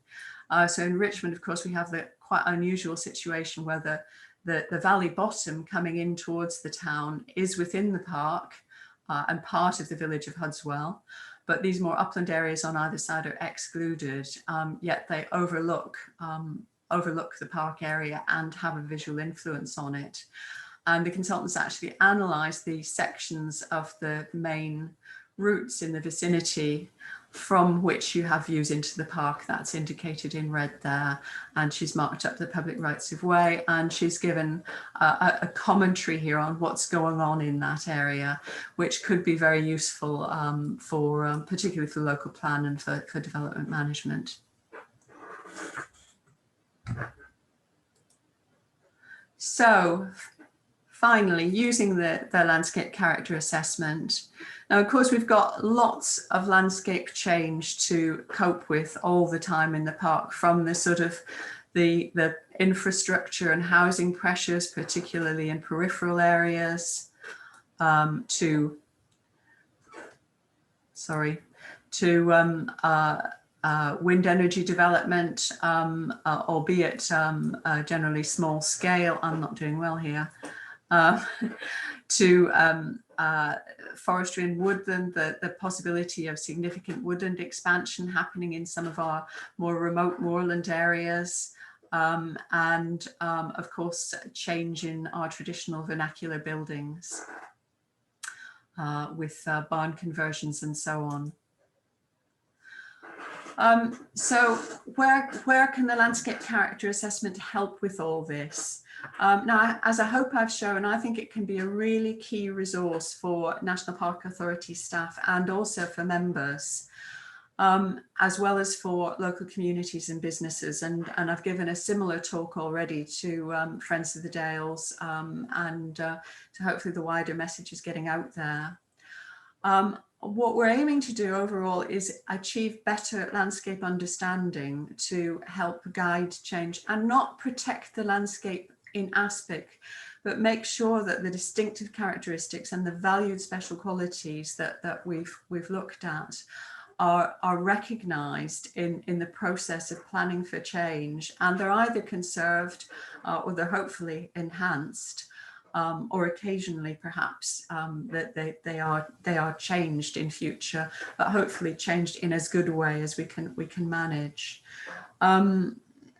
Speaker 2: So in Richmond, of course, we have the quite unusual situation where the valley bottom coming in towards the town is within the park and part of the village of Hudswell. But these more upland areas on either side are excluded, yet they overlook the park area and have a visual influence on it. And the consultants actually analysed the sections of the main routes in the vicinity from which you have views into the park. That's indicated in red there. And she's marked up the public rights of way, and she's given a commentary here on what's going on in that area, which could be very useful particularly for the local plan and for development management. So finally, using the landscape character assessment. Now, of course, we've got lots of landscape change to cope with all the time in the park, from the sort of the infrastructure and housing pressures, particularly in peripheral areas, to wind energy development, albeit generally small scale. I'm not doing well here. To forestry and woodland, the possibility of significant woodland expansion happening in some of our more remote moorland areas, and of course, change in our traditional vernacular buildings with barn conversions and so on. So where can the landscape character assessment help with all this? Now, as I hope I've shown, I think it can be a really key resource for National Park Authority staff and also for members, as well as for local communities and businesses. And I've given a similar talk already to Friends of the Dales, and so hopefully the wider message is getting out there. What we're aiming to do overall is achieve better landscape understanding to help guide change and not protect the landscape in aspect, but make sure that the distinctive characteristics and the valued special qualities that we've looked at are recognised in the process of planning for change, and they're either conserved or they're hopefully enhanced. Or occasionally perhaps that they are changed in future, but hopefully changed in as good a way as we can manage.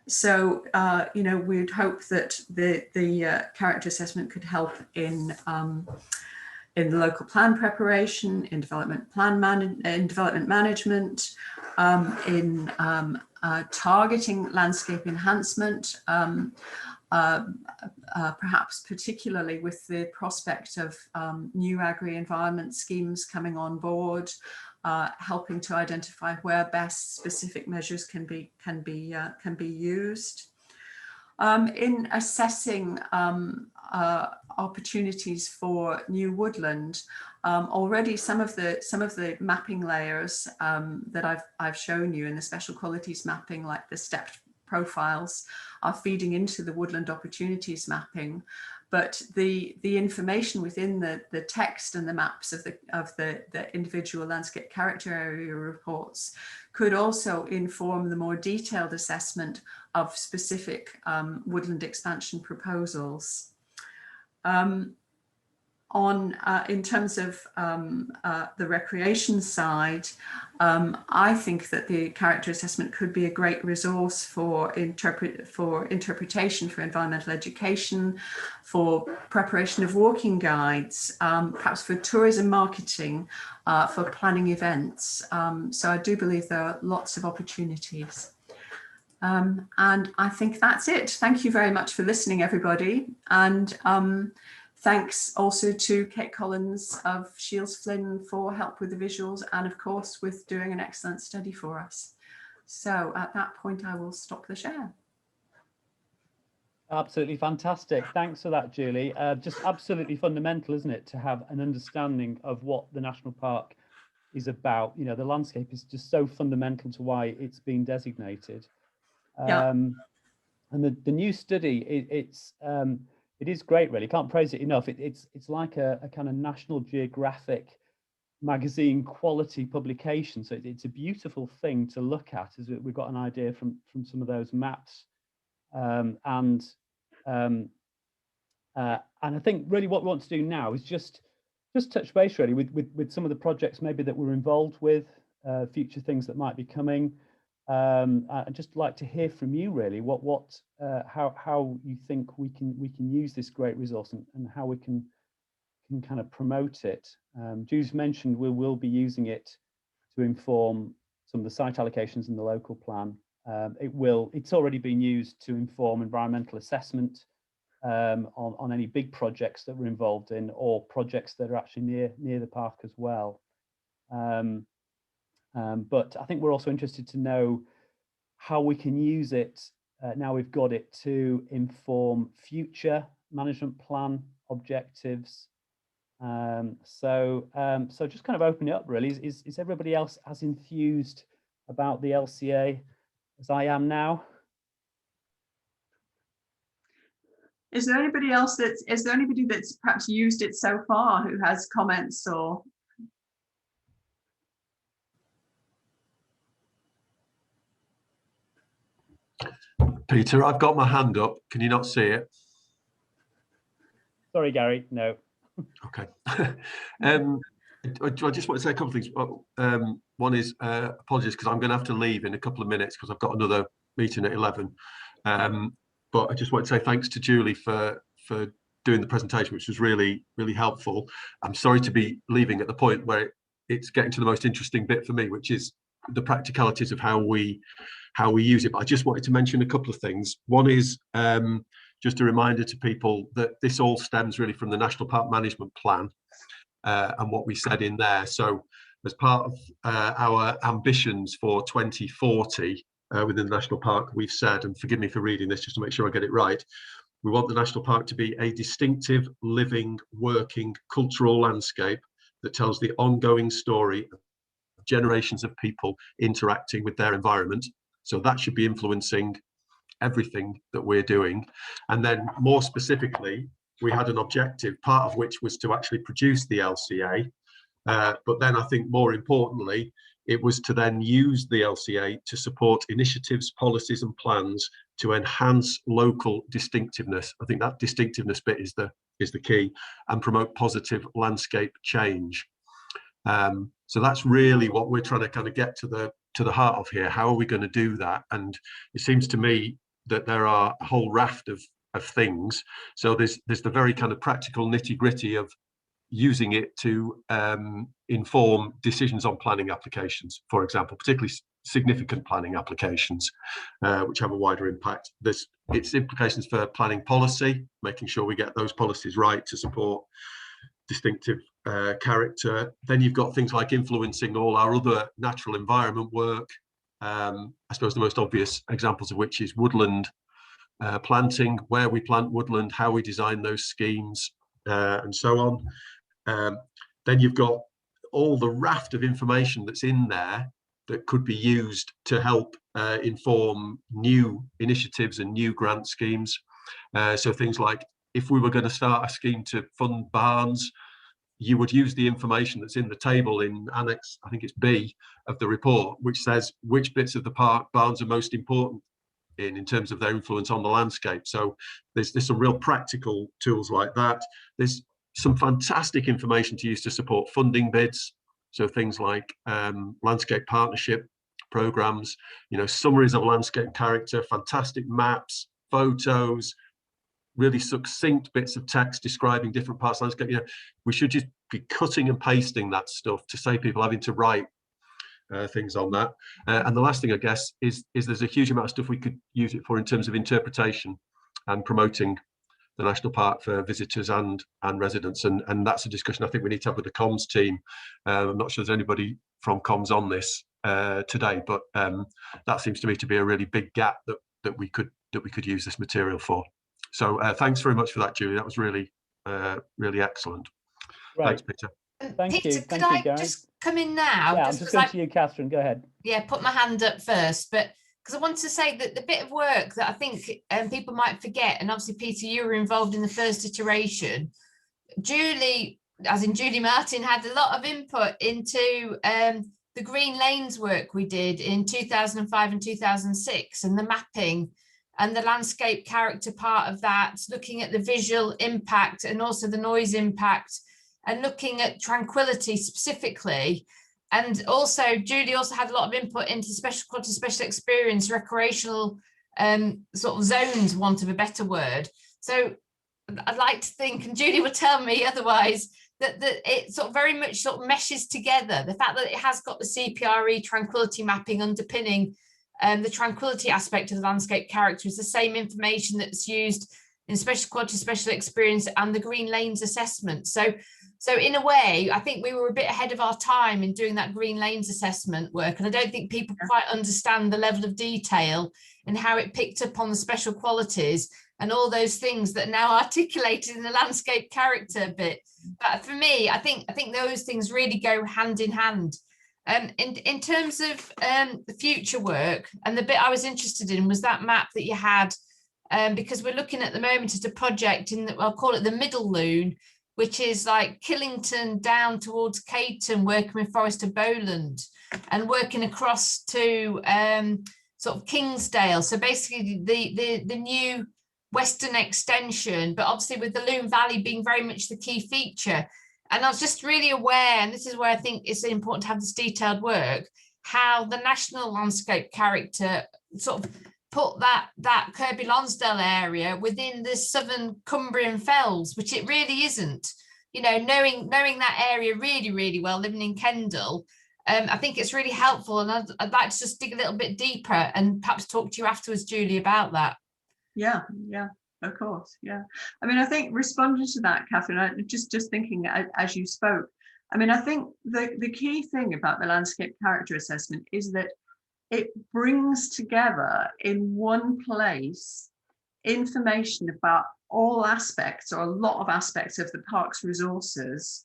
Speaker 2: So you know, we'd hope that the character assessment could help in the local plan preparation, in development management, in targeting landscape enhancement. Perhaps particularly with the prospect of new agri-environment schemes coming on board, helping to identify where best specific measures can be used. In assessing opportunities for new woodland, already some of the mapping layers that I've shown you in the special qualities mapping, like the stepped profiles, are feeding into the woodland opportunities mapping, but the information within the text and the maps of the individual landscape character area reports could also inform the more detailed assessment of specific woodland expansion proposals. In terms of the recreation side, I think that the character assessment could be a great resource for interpretation, for environmental education, for preparation of walking guides, perhaps for tourism marketing, for planning events. So I do believe there are lots of opportunities. And I think that's it. Thank you very much for listening, everybody. And thanks also to Kate Collins of Shields Flynn for help with the visuals, and of course with doing an excellent study for us. So at that point, I will stop the share.
Speaker 1: Absolutely fantastic. Thanks for that, Julie. Just absolutely fundamental, isn't it, to have an understanding of what the national park is about. You know, the landscape is just so fundamental to why it's been designated.
Speaker 2: Yeah.
Speaker 1: And the new study, it is great, really. Can't praise it enough. It's like a kind of National Geographic magazine quality publication. So it's a beautiful thing to look at, as we've got an idea from some of those maps. And I think really what we want to do now is just touch base really with some of the projects maybe that we're involved with, future things that might be coming. I'd just like to hear from you really how you think we can use this great resource and how we can kind of promote it. Jude's mentioned we will be using it to inform some of the site allocations in the local plan. It's already been used to inform environmental assessment on any big projects that we're involved in, or projects that are actually near the park as well. But I think we're also interested to know how we can use it now we've got it, to inform future management plan objectives. So just kind of open it up really. Is everybody else as enthused about the LCA as I am now?
Speaker 2: Is there anybody that's perhaps used it so far who has comments or?
Speaker 3: Peter, I've got my hand up. Can you not see it?
Speaker 1: Sorry, Gary, no.
Speaker 3: Okay. I just want to say a couple of things. One is apologies because I'm going to have to leave in a couple of minutes because I've got another meeting at 11. But I just want to say thanks to Julie for doing the presentation, which was really, really helpful. I'm sorry to be leaving at the point where it's getting to the most interesting bit for me, which is the practicalities of how we use it. But I just wanted to mention a couple of things. One is just a reminder to people that this all stems really from the National Park Management Plan and what we said in there. So as part of our ambitions for 2040 within the National Park, we've said, and forgive me for reading this just to make sure I get it right, we want the National Park to be a distinctive, living, working, cultural landscape that tells the ongoing story of generations of people interacting with their environment. So that should be influencing everything that we're doing. And then more specifically, we had an objective, part of which was to actually produce the LCA. But then I think more importantly, it was to then use the LCA to support initiatives, policies and plans to enhance local distinctiveness. I think that distinctiveness bit is the key, and promote positive landscape change. So that's really what we're trying to kind of get to the heart of here. How are we going to do that? And it seems to me that there are a whole raft of things. So there's the very kind of practical nitty-gritty of using it to inform decisions on planning applications, for example, particularly significant planning applications, which have a wider impact. There's its implications for planning policy, making sure we get those policies right to support distinctive character. Then you've got things like influencing all our other natural environment work. I suppose the most obvious examples of which is woodland planting, where we plant woodland, how we design those schemes, and so on. Then you've got all the raft of information that's in there that could be used to help inform new initiatives and new grant schemes. So things like, if we were going to start a scheme to fund barns, you would use the information that's in the table in Annex, I think it's B, of the report, which says which bits of the park barns are most important in terms of their influence on the landscape. So there's some real practical tools like that. There's some fantastic information to use to support funding bids. So things like landscape partnership programs, summaries of landscape character, fantastic maps, photos, really succinct bits of text describing different parts of the landscape. We should just be cutting and pasting that stuff to save people having to write things on that. And the last thing, I guess, is there's a huge amount of stuff we could use it for in terms of interpretation and promoting the national park for visitors and residents. And that's a discussion I think we need to have with the comms team. I'm not sure there's anybody from comms on this today, but that seems to me to be a really big gap that we could use this material for. So thanks very much for that, Julie. That was really, really excellent. Right. Thanks, Peter.
Speaker 1: Thank
Speaker 4: Peter,
Speaker 1: you.
Speaker 4: could
Speaker 1: Thank
Speaker 4: I
Speaker 1: you, Gary.
Speaker 4: just come in now?
Speaker 1: Yeah, I'm just going to you, Catherine. Go ahead.
Speaker 4: Yeah, put my hand up first. But because I want to say that the bit of work that I think people might forget, and obviously Peter, you were involved in the first iteration. Julie, as in Julie Martin, had a lot of input into the Green Lanes work we did in 2005 and 2006, and the mapping and the landscape character part of that, looking at the visual impact and also the noise impact, and looking at tranquility specifically. And also Julie also had a lot of input into special quality, special experience, recreational sort of zones, want of a better word. So I'd like to think, and Julie will tell me otherwise, that it sort of very much sort of meshes together. The fact that it has got the CPRE tranquility mapping underpinning the tranquility aspect of the landscape character is the same information that's used in special quality, special experience and the Green Lanes assessment. So in a way, I think we were a bit ahead of our time in doing that Green Lanes assessment work. And I don't think people quite understand the level of detail and how it picked up on the special qualities and all those things that are now articulated in the landscape character bit. But for me, I think those things really go hand in hand. In terms of the future work, and the bit I was interested in was that map that you had, because we're looking at the moment at a project in I'll call it the Middle Loon, which is like Killington down towards Caton, working with Forester Bowland and working across to sort of Kingsdale. So basically the new western extension, but obviously with the Loon Valley being very much the key feature. And I was just really aware, and this is where I think it's important to have this detailed work, how the national landscape character sort of put that Kirkby Lonsdale area within the southern Cumbrian fells, which it really isn't. You know, knowing that area really, really well, living in Kendal, I think it's really helpful. And I'd like to just dig a little bit deeper and perhaps talk to you afterwards, Julie, about that.
Speaker 2: Yeah, of course. Yeah. I mean, I think responding to that, Catherine, I just thinking as you spoke, I mean, I think the key thing about the landscape character assessment is that it brings together in one place information about all aspects or a lot of aspects of the park's resources,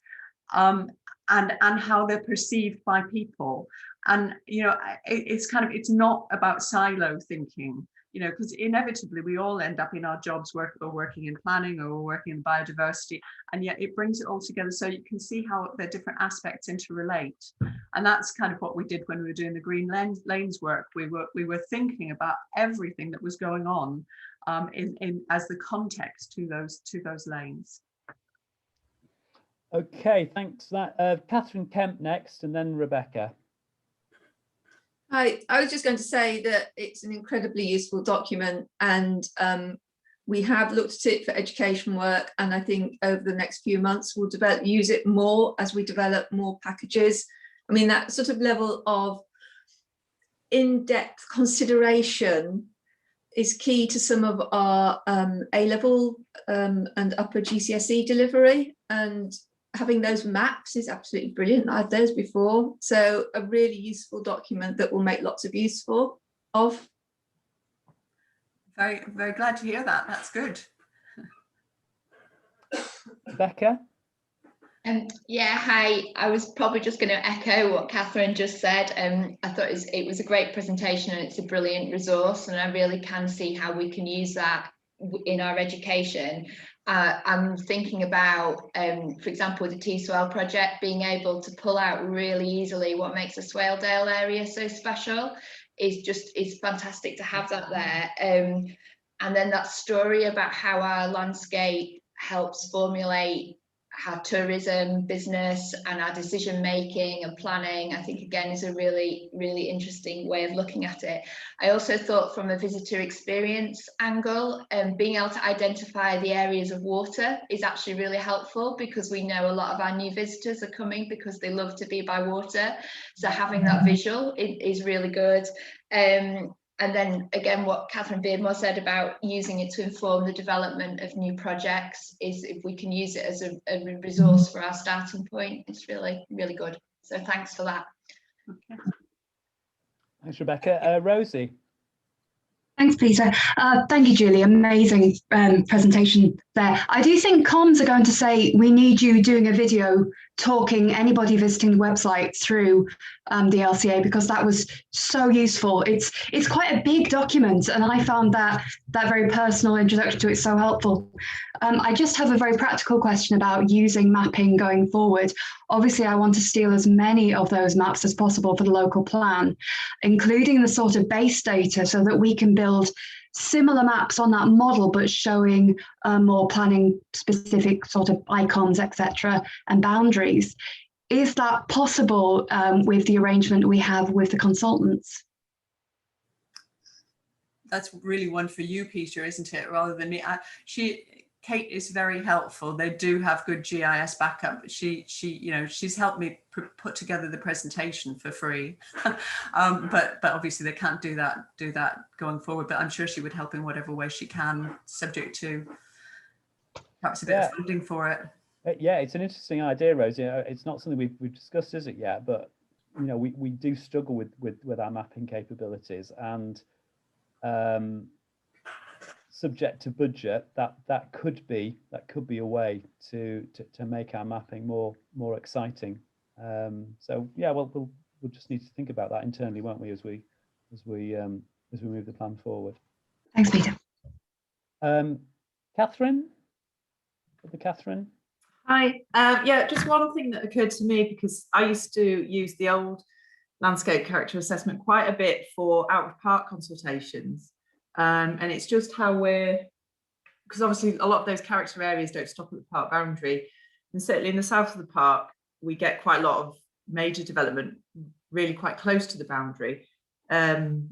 Speaker 2: and how they're perceived by people. And, you know, it's not about silo thinking, you know, because inevitably we all end up in our jobs working in planning or working in biodiversity, and yet it brings it all together so you can see how the different aspects interrelate. And that's kind of what we did when we were doing the Green Lanes work. We were thinking about everything that was going on in as the context to those lanes.
Speaker 1: Okay, thanks for that. Catherine Kemp next, and then Rebecca.
Speaker 5: Hi, I was just going to say that it's an incredibly useful document, and we have looked at it for education work, and I think over the next few months we'll use it more as we develop more packages. I mean, that sort of level of in-depth consideration is key to some of our A-level and upper GCSE delivery, and having those maps is absolutely brilliant. I had those before, so a really useful document that we'll make lots of use of.
Speaker 2: Very, very glad to hear that. That's good.
Speaker 1: Rebecca?
Speaker 6: Yeah, hi. I was probably just going to echo what Catherine just said. I thought it was a great presentation and it's a brilliant resource, and I really can see how we can use that in our education. I'm thinking about, for example, with the T-Swale project, being able to pull out really easily what makes the Swaledale area so special is fantastic to have that there. And then that story about how our landscape helps formulate how tourism, business, and our decision making and planning, I think again is a really, really interesting way of looking at it. I also thought from a visitor experience angle, being able to identify the areas of water is actually really helpful, because we know a lot of our new visitors are coming because they love to be by water. So having that visual is really good. And then again, what Catherine Beardmore said about using it to inform the development of new projects is, if we can use it as a resource for our starting point, it's really, really good. So thanks for that.
Speaker 2: Okay.
Speaker 1: Thanks, Rebecca. Rosie.
Speaker 7: Thanks, Peter. Thank you, Julie. Amazing presentation there. I do think comms are going to say we need you doing a video talking anybody visiting the website through the LCA, because that was so useful. It's quite a big document, and I found that very personal introduction to it so helpful. I just have a very practical question about using mapping going forward. Obviously, I want to steal as many of those maps as possible for the local plan, including the sort of base data, so that we can build similar maps on that model, but showing more planning specific sort of icons, etc., and boundaries. Is that possible with the arrangement we have with the consultants?
Speaker 2: That's really one for you, Peter, isn't it? Rather than me. Kate is very helpful. They do have good GIS backup. She's helped me put together the presentation for free. But obviously they can't do that going forward. But I'm sure she would help in whatever way she can, subject to perhaps a bit of funding for it.
Speaker 1: Yeah, it's an interesting idea, Rosie. It's not something we've discussed, is it yet? But we do struggle with our mapping capabilities, and subject to budget, that could be a way to make our mapping more exciting. So yeah, we'll just need to think about that internally, won't we, as we move the plan forward.
Speaker 7: Thanks, Peter.
Speaker 1: Catherine.
Speaker 8: Hi. Yeah, just one thing that occurred to me, because I used to use the old landscape character assessment quite a bit for out of park consultations. And it's just how because obviously a lot of those character areas don't stop at the park boundary. And certainly in the south of the park, we get quite a lot of major development really quite close to the boundary. And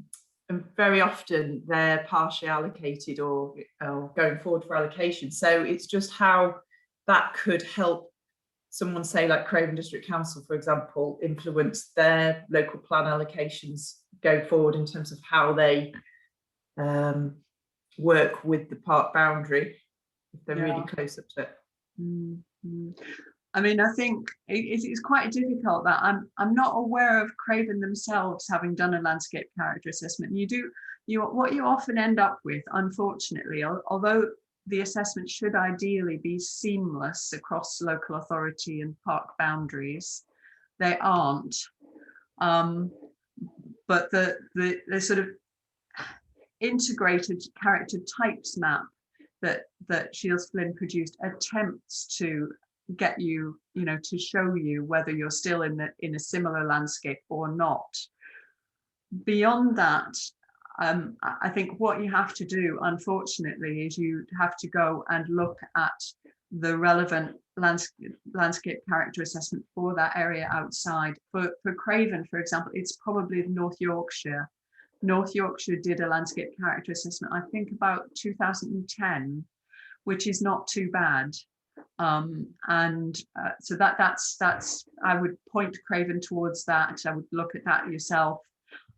Speaker 8: very often they're partially allocated or going forward for allocation. So it's just how that could help someone, say like Craven District Council, for example, influence their local plan allocations go forward in terms of how they work with the park boundary if they're really close up to it.
Speaker 2: Mm-hmm. I mean, I think it's quite difficult that I'm not aware of Craven themselves having done a landscape character assessment. What you often end up with, unfortunately, although the assessment should ideally be seamless across local authority and park boundaries, they aren't. But the sort of integrated character types map that Shields Flynn produced attempts to get you, to show you whether you're still in a similar landscape or not. Beyond that, I think what you have to do, unfortunately, is you have to go and look at the relevant landscape character assessment for that area outside. For Craven, for example, it's probably North Yorkshire. North Yorkshire did a landscape character assessment, I think about 2010, which is not too bad. So that's I would point Craven towards that. I would look at that yourself.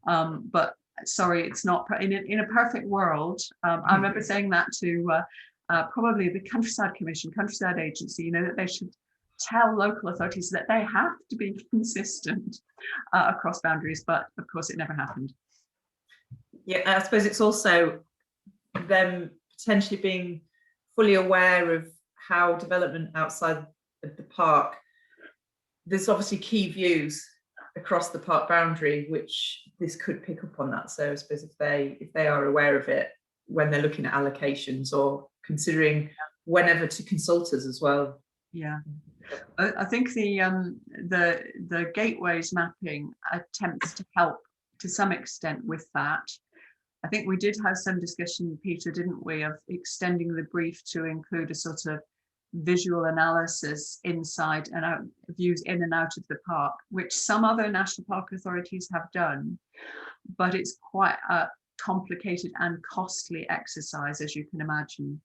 Speaker 2: But sorry, it's not in a perfect world. I remember saying that to probably the Countryside Commission, Countryside Agency, that they should tell local authorities that they have to be consistent across boundaries, but of course it never happened.
Speaker 8: Yeah, I suppose it's also them potentially being fully aware of how development outside of the park, there's obviously key views across the park boundary, which this could pick up on that. So I suppose if they are aware of it when they're looking at allocations or considering whenever to consult us as well.
Speaker 2: Yeah, I think the gateways mapping attempts to help to some extent with that. I think we did have some discussion, Peter, didn't we, of extending the brief to include a sort of visual analysis inside and out, views in and out of the park, which some other national park authorities have done, but it's quite a complicated and costly exercise, as you can imagine.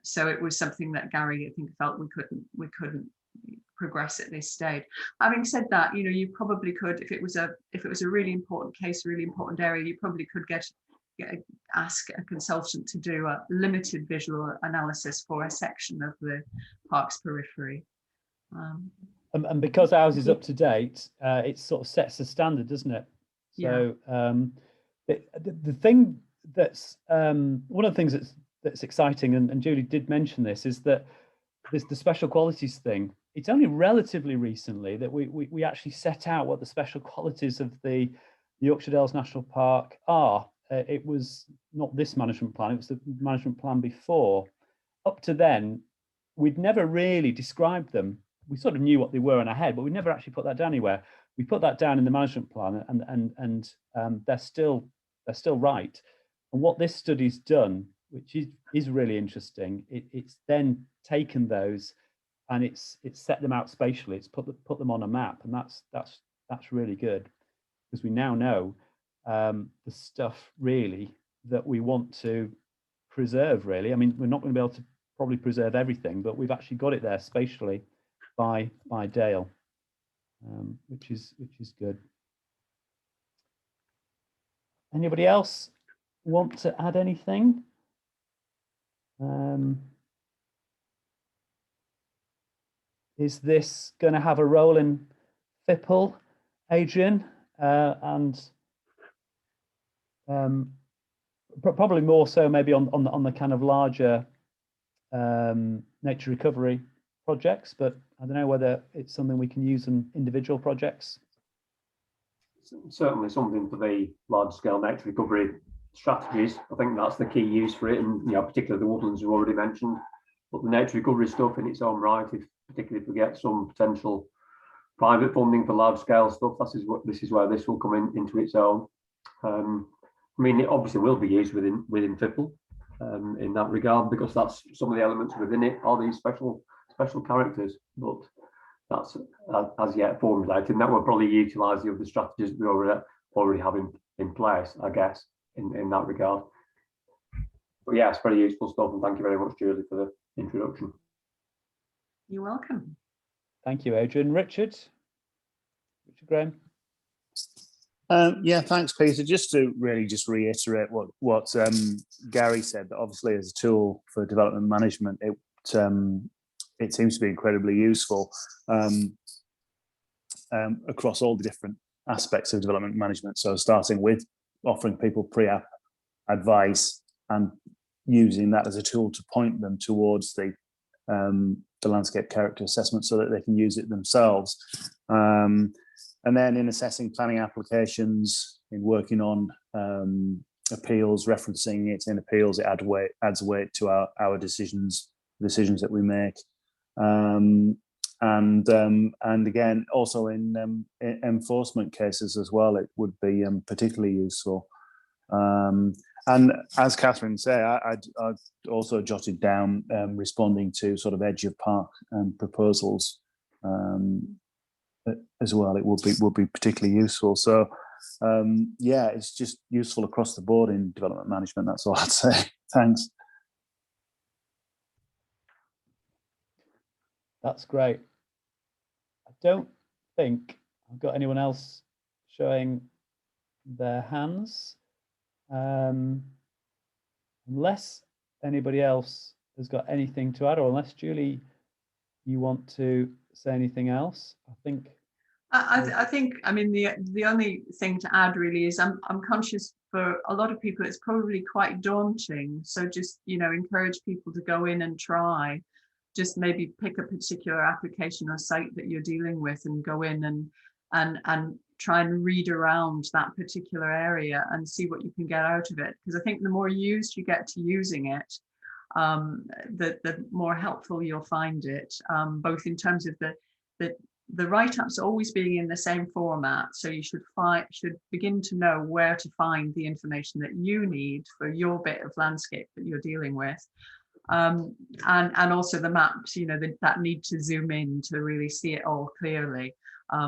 Speaker 2: So it was something that Gary, I think, felt we couldn't progress at this stage. Having said that, you probably could, if it was a really important case, really important area, you probably could ask a consultant to do a limited visual analysis for a section of the park's periphery.
Speaker 1: And because ours is up to date, it sort of sets the standard, doesn't it? So the thing that's one of the things that's that's exciting, and Julie did mention this, is that this the special qualities thing. It's only relatively recently that we actually set out what the special qualities of the Yorkshire Dales National Park are. It was not this management plan, it was the management plan before. Up to then, we'd never really described them. We sort of knew what they were in our head, but we never actually put that down anywhere. We put that down in the management plan, and they're still right. And what this study's done, which is really interesting, it's then taken those and it's set them out spatially. It's put them on a map, and that's really good, because we now know the stuff really that we want to preserve. Really, I mean, we're not going to be able to probably preserve everything, but we've actually got it there spatially by Dale, which is good. Anybody else want to add anything? Is this going to have a role in FIPL, Adrian? And probably more so maybe on the kind of larger nature recovery projects, but I don't know whether it's something we can use in individual projects.
Speaker 9: Certainly something for the large scale nature recovery strategies. I think that's the key use for it, and particularly the woodlands we've already mentioned. But the nature recovery stuff in its own right, particularly if we get some potential private funding for large scale stuff, this is where this will come into its own. I mean, it obviously will be used within FIPL in that regard, because that's some of the elements within it are these special characters. But that's as yet formulated, and that will probably utilise the other strategies that we already have in place, I guess, in that regard. But yeah, it's very useful stuff, and thank you very much, Julie, for the introduction.
Speaker 2: You're welcome.
Speaker 1: Thank you, Adrian. Richard Graham.
Speaker 10: Yeah, thanks, Peter. Just to really reiterate what Gary said, that obviously as a tool for development management, it seems to be incredibly useful across all the different aspects of development management. So starting with offering people pre-app advice and using that as a tool to point them towards the landscape character assessment so that they can use it themselves. And then in assessing planning applications, in working on appeals, referencing it in appeals, it adds weight to our decisions that we make. And again, also in enforcement cases as well, it would be particularly useful. And as Catherine said, I'd also jotted down responding to sort of edge of park proposals as well. It would be particularly useful. So yeah, it's just useful across the board in development management. That's all I'd say. Thanks.
Speaker 1: That's great. I don't think I've got anyone else showing their hands. Unless anybody else has got anything to add, or unless Julie, you want to say anything else, I think.
Speaker 2: I mean, the only thing to add really is I'm conscious for a lot of people it's probably quite daunting. So just encourage people to go in and try. Just maybe pick a particular application or site that you're dealing with and go in and try and read around that particular area and see what you can get out of it. Because I think the more used you get to using it, the more helpful you'll find it, both in terms of the write-ups always being in the same format. So you should begin to know where to find the information that you need for your bit of landscape that you're dealing with. And also the maps, that need to zoom in to really see it all clearly,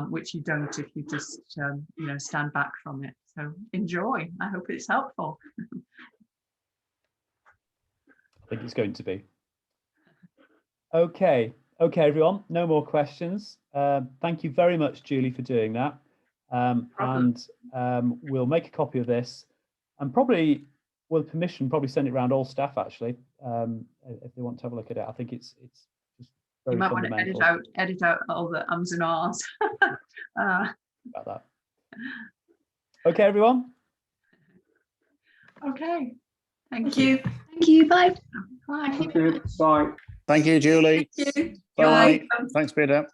Speaker 2: which you don't if you just, stand back from it. So enjoy. I hope it's helpful.
Speaker 1: I think it's going to be. Okay, everyone. No more questions. Thank you very much, Julie, for doing that. We'll make a copy of this, and probably, with permission, probably send it around all staff actually, if they want to have a look at it. I think it's just very
Speaker 2: you might
Speaker 1: fundamental.
Speaker 2: want to edit out all the ums and ahs.
Speaker 1: About that. Okay, everyone.
Speaker 2: Okay. Thank you.
Speaker 7: Thank you. Bye.
Speaker 2: Bye.
Speaker 9: Thank you. Bye.
Speaker 10: Thank you, Julie.
Speaker 5: Thank you.
Speaker 10: Bye.
Speaker 2: Bye.
Speaker 10: Thanks, Peter.